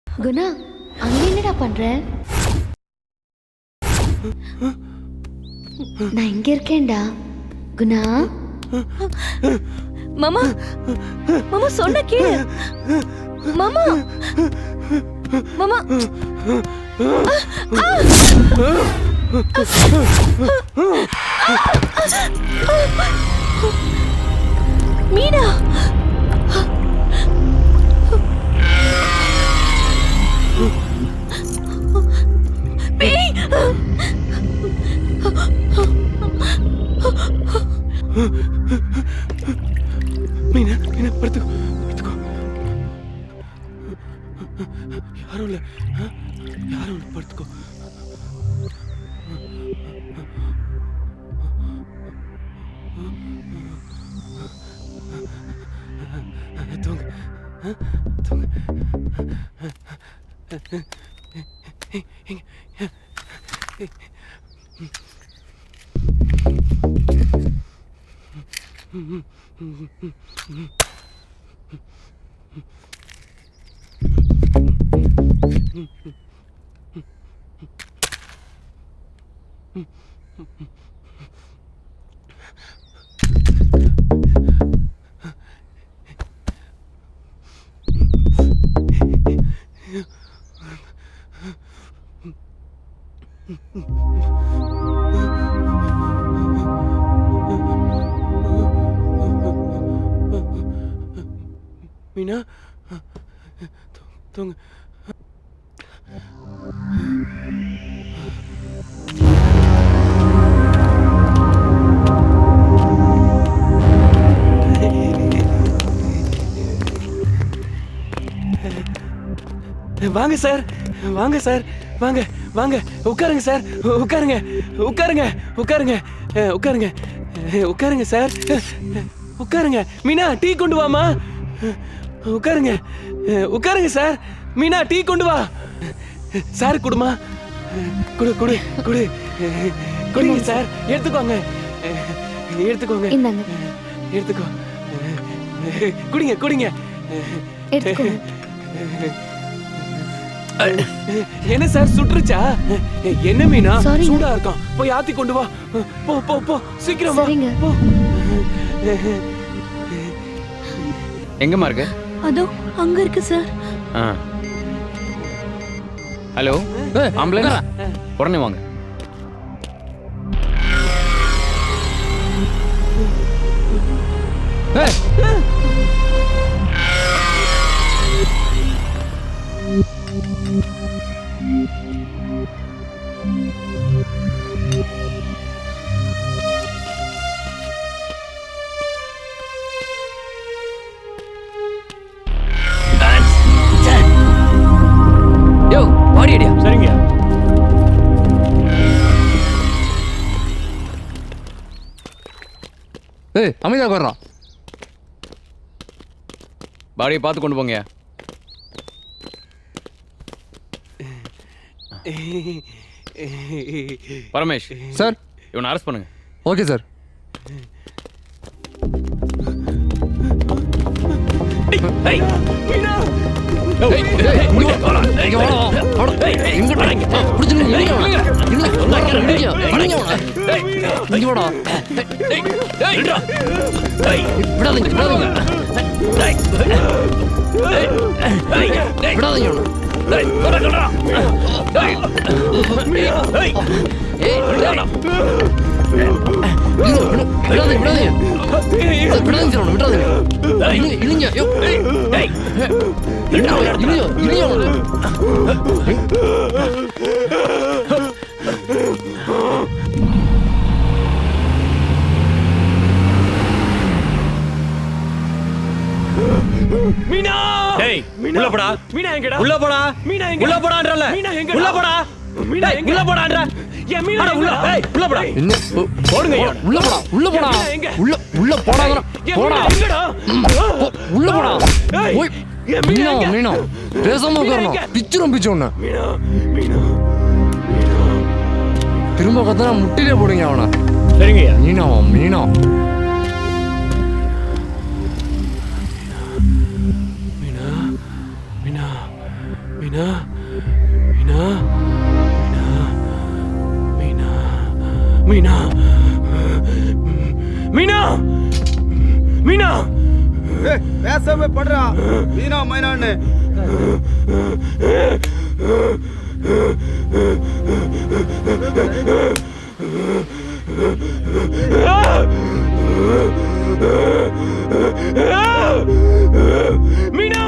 குணா, அங்க என்னடா பண்ற? நான் இங்க இருக்கேன்டா. குணா. மாமா, மாமா சொன்ன கேளு. மாமா, மாமா. மீனா. பேய். மீனா, மீனா படுத்துக்கோ, படுத்துக்கோ. யாரும் இல்லை, யாரும் இல்லை, படுத்துக்கோ. தூங்கு, தூங்கு. மீனா தூங்கு. வாங்க சார், வாங்க சார், வாங்க வாங்க, உட்காருங்க சார், உட்காருங்க உட்காருங்க உட்காருங்க உட்காருங்க உட்காருங்க சார், உட்காருங்க. மீனா டீ கொண்டு வாமா. உட்காருங்க உட்காருங்க சார். மீனா டீ கொண்டு வா. சார் குடுமா, குடு குடு குடு குடிங்க சார். எடுத்துக்கோங்க எடுத்துக்கோங்க எடுத்துக்கோ. குடிங்க குடிங்க. என்ன சார் சுற்றுச்சா? என்ன மீனா சூடா இருக்கான், போய் ஆத்தி கொண்டு வா. போ போ போ சீக்கிரம் போ. எங்கம்மா இருக்கு? அதோ அங்க இருக்கு சார். ஹலோ ஆம்புலன்ஸ், உடனே வாங்க. யோ பாடி அடியா. சரிங்க. ஏய் அமைதியாக வர்றான். பாடியை பார்த்து கொண்டு போங்க. பரமேஷ் சார், இவனை அரெஸ்ட் பண்ணுங்க. Okay sir. மீனா டேய் உள்ள போடா. மீனா எங்கடா? உள்ள போடா. மீனா எங்க? உள்ள போடான்றல. மீனா எங்க? உள்ள போடா. மீனா எங்க? உள்ள போடான்ற. ஏ மீனா உள்ள. டேய் உள்ள போடா. போடுங்க. உள்ள போடா. உள்ள போடா. உள்ள உள்ள போடாதடா. போடா. எங்கடா? உள்ள போடா. ஓய் மீனா மீனா பேசாம உட்காரணும். பிச்சுரும் பிச்சோன்னு. மீனா மீனா திரும்ப பார்த்தா முட்டிலே போடுங்க அவனை. சரிங்கய்யா. மீனா மீனா மீனா மீனா மீனா மீனா மீனா மீனா பேசாம படுறா. மீனா மைனான்னு மீனா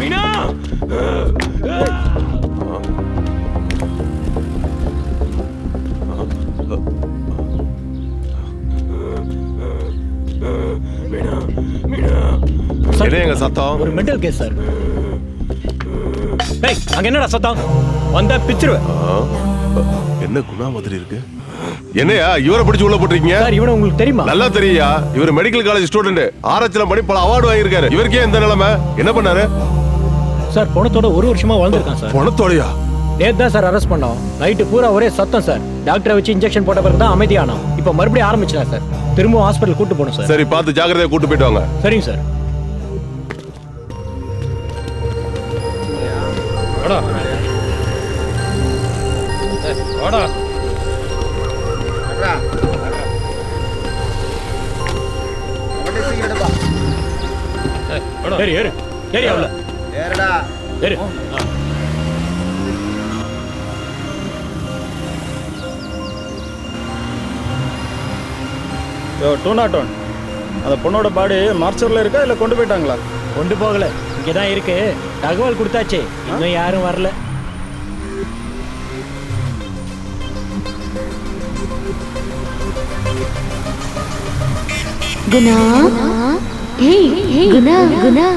மீனா என்ன எங்க சத்தம்? ஒரு மெண்டல் கேஸ் சார். டேய் அங்க என்னடா சத்தம்? வந்தா பிச்சிருவேன். என்ன குணா மாதிரி இருக்கு? என்னையா இவரை பிடிச்சு உள்ள போட்டுருக்கீங்க? சார் இவனை உங்களுக்கு தெரியுமா? நல்லா தெரியா. இவர் மெடிக்கல் காலேஜ் ஸ்டூடெண்ட். ஆராய்ச்சில பண்ணி பல அவார்டு வாங்கியிருக்காரு. இவருக்கே இந்த நிலைமை. என்ன பண்ணாரு? சார் பணத்தோட ஒரு வருஷமா வாழ்ந்துருக்கான் சார். பணத்தோடயா? நேத்து தான் சார் அரெஸ்ட் பண்ணோம். நைட்டு பூரா ஒரே சத்தம் சார். டாக்டரை வச்சு இன்ஜெக்ஷன் போட்ட பிறகு தான் அமைதியானோம். இப்போ மறுபடியும் ஆரம்பிச்சிடலாம் சார். திரும்பவும் ஹாஸ்பிட்டல் கூட்டு போகணும் சார். சரி பார்த்து ஜாக்கிரதையா கூட்டு போயிட்டு வாங்க. சரிங்க சார். வாடா வாடா. ஏறு ஏறு ஏறி அவள ஏறடா ஏறு. 201 அந்த பொண்ணோட பாடி மார்ச்சரில் இருக்கா இல்லை கொண்டு போயிட்டாங்களா? கொண்டு போகல, இங்கே தான் இருக்கு. தகவல் கொடுத்தாச்சு, இன்னும் யாரும் வரல. குணா, ஏய் குணா குணா,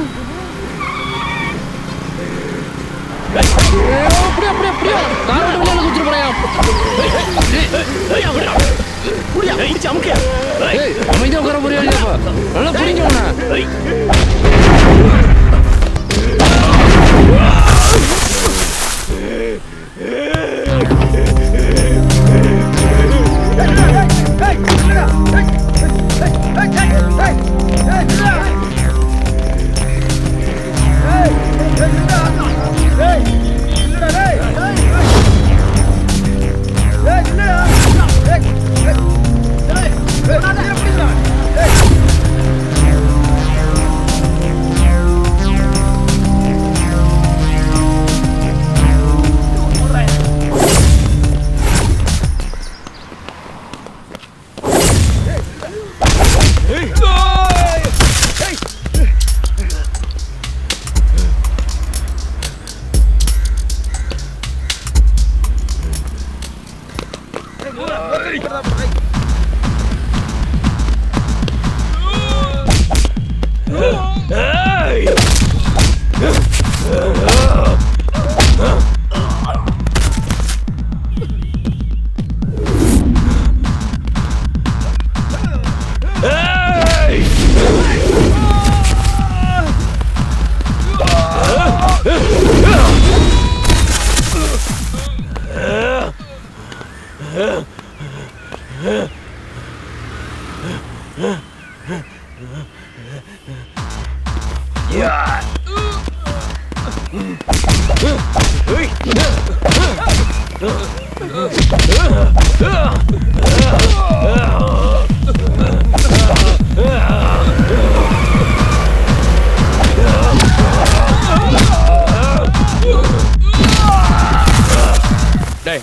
அமைதியா உட்கார முடியாதுப்பா, நல்லா புரிஞ்சோண்ணா.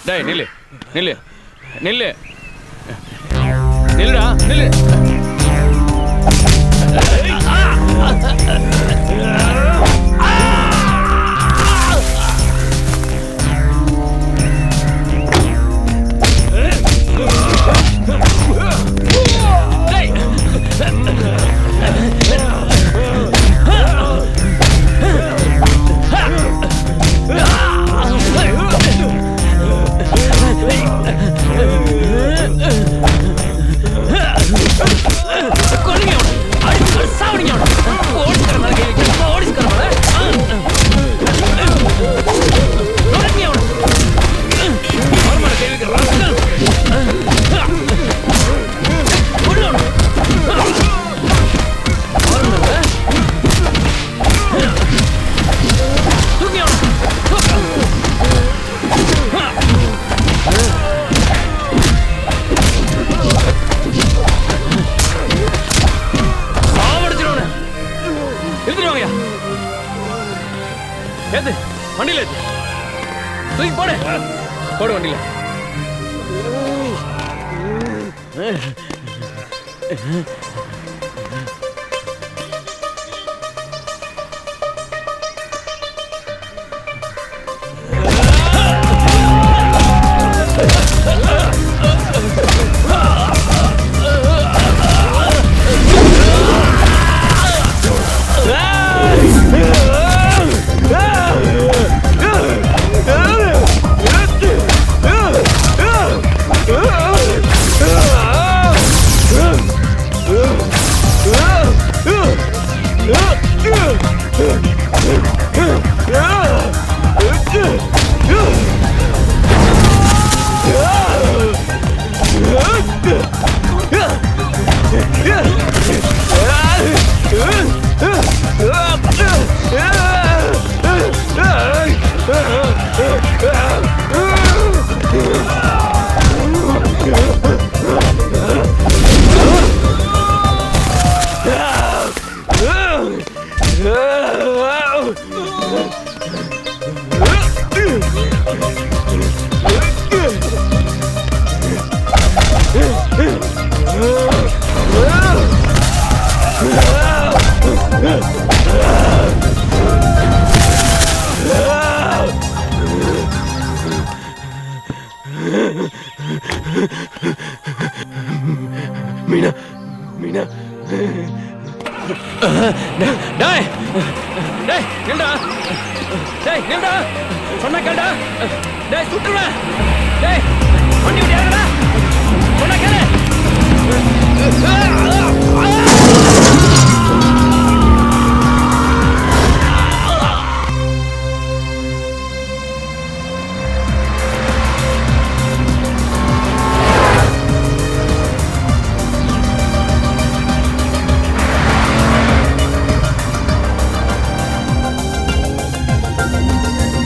டேய் நில்லு நில்லு நில்லு நில்லுடா நில்லு. வண்டியில தூக்கி போடு போடு வண்டியில. மீனா மீனா டேய் டேய் நில்டா டேய் நில்டா சொன்னா கேளுடா டேய் சுட்டுடா டேய் வண்டி விட்டு இறங்குடா சொன்னா கேளு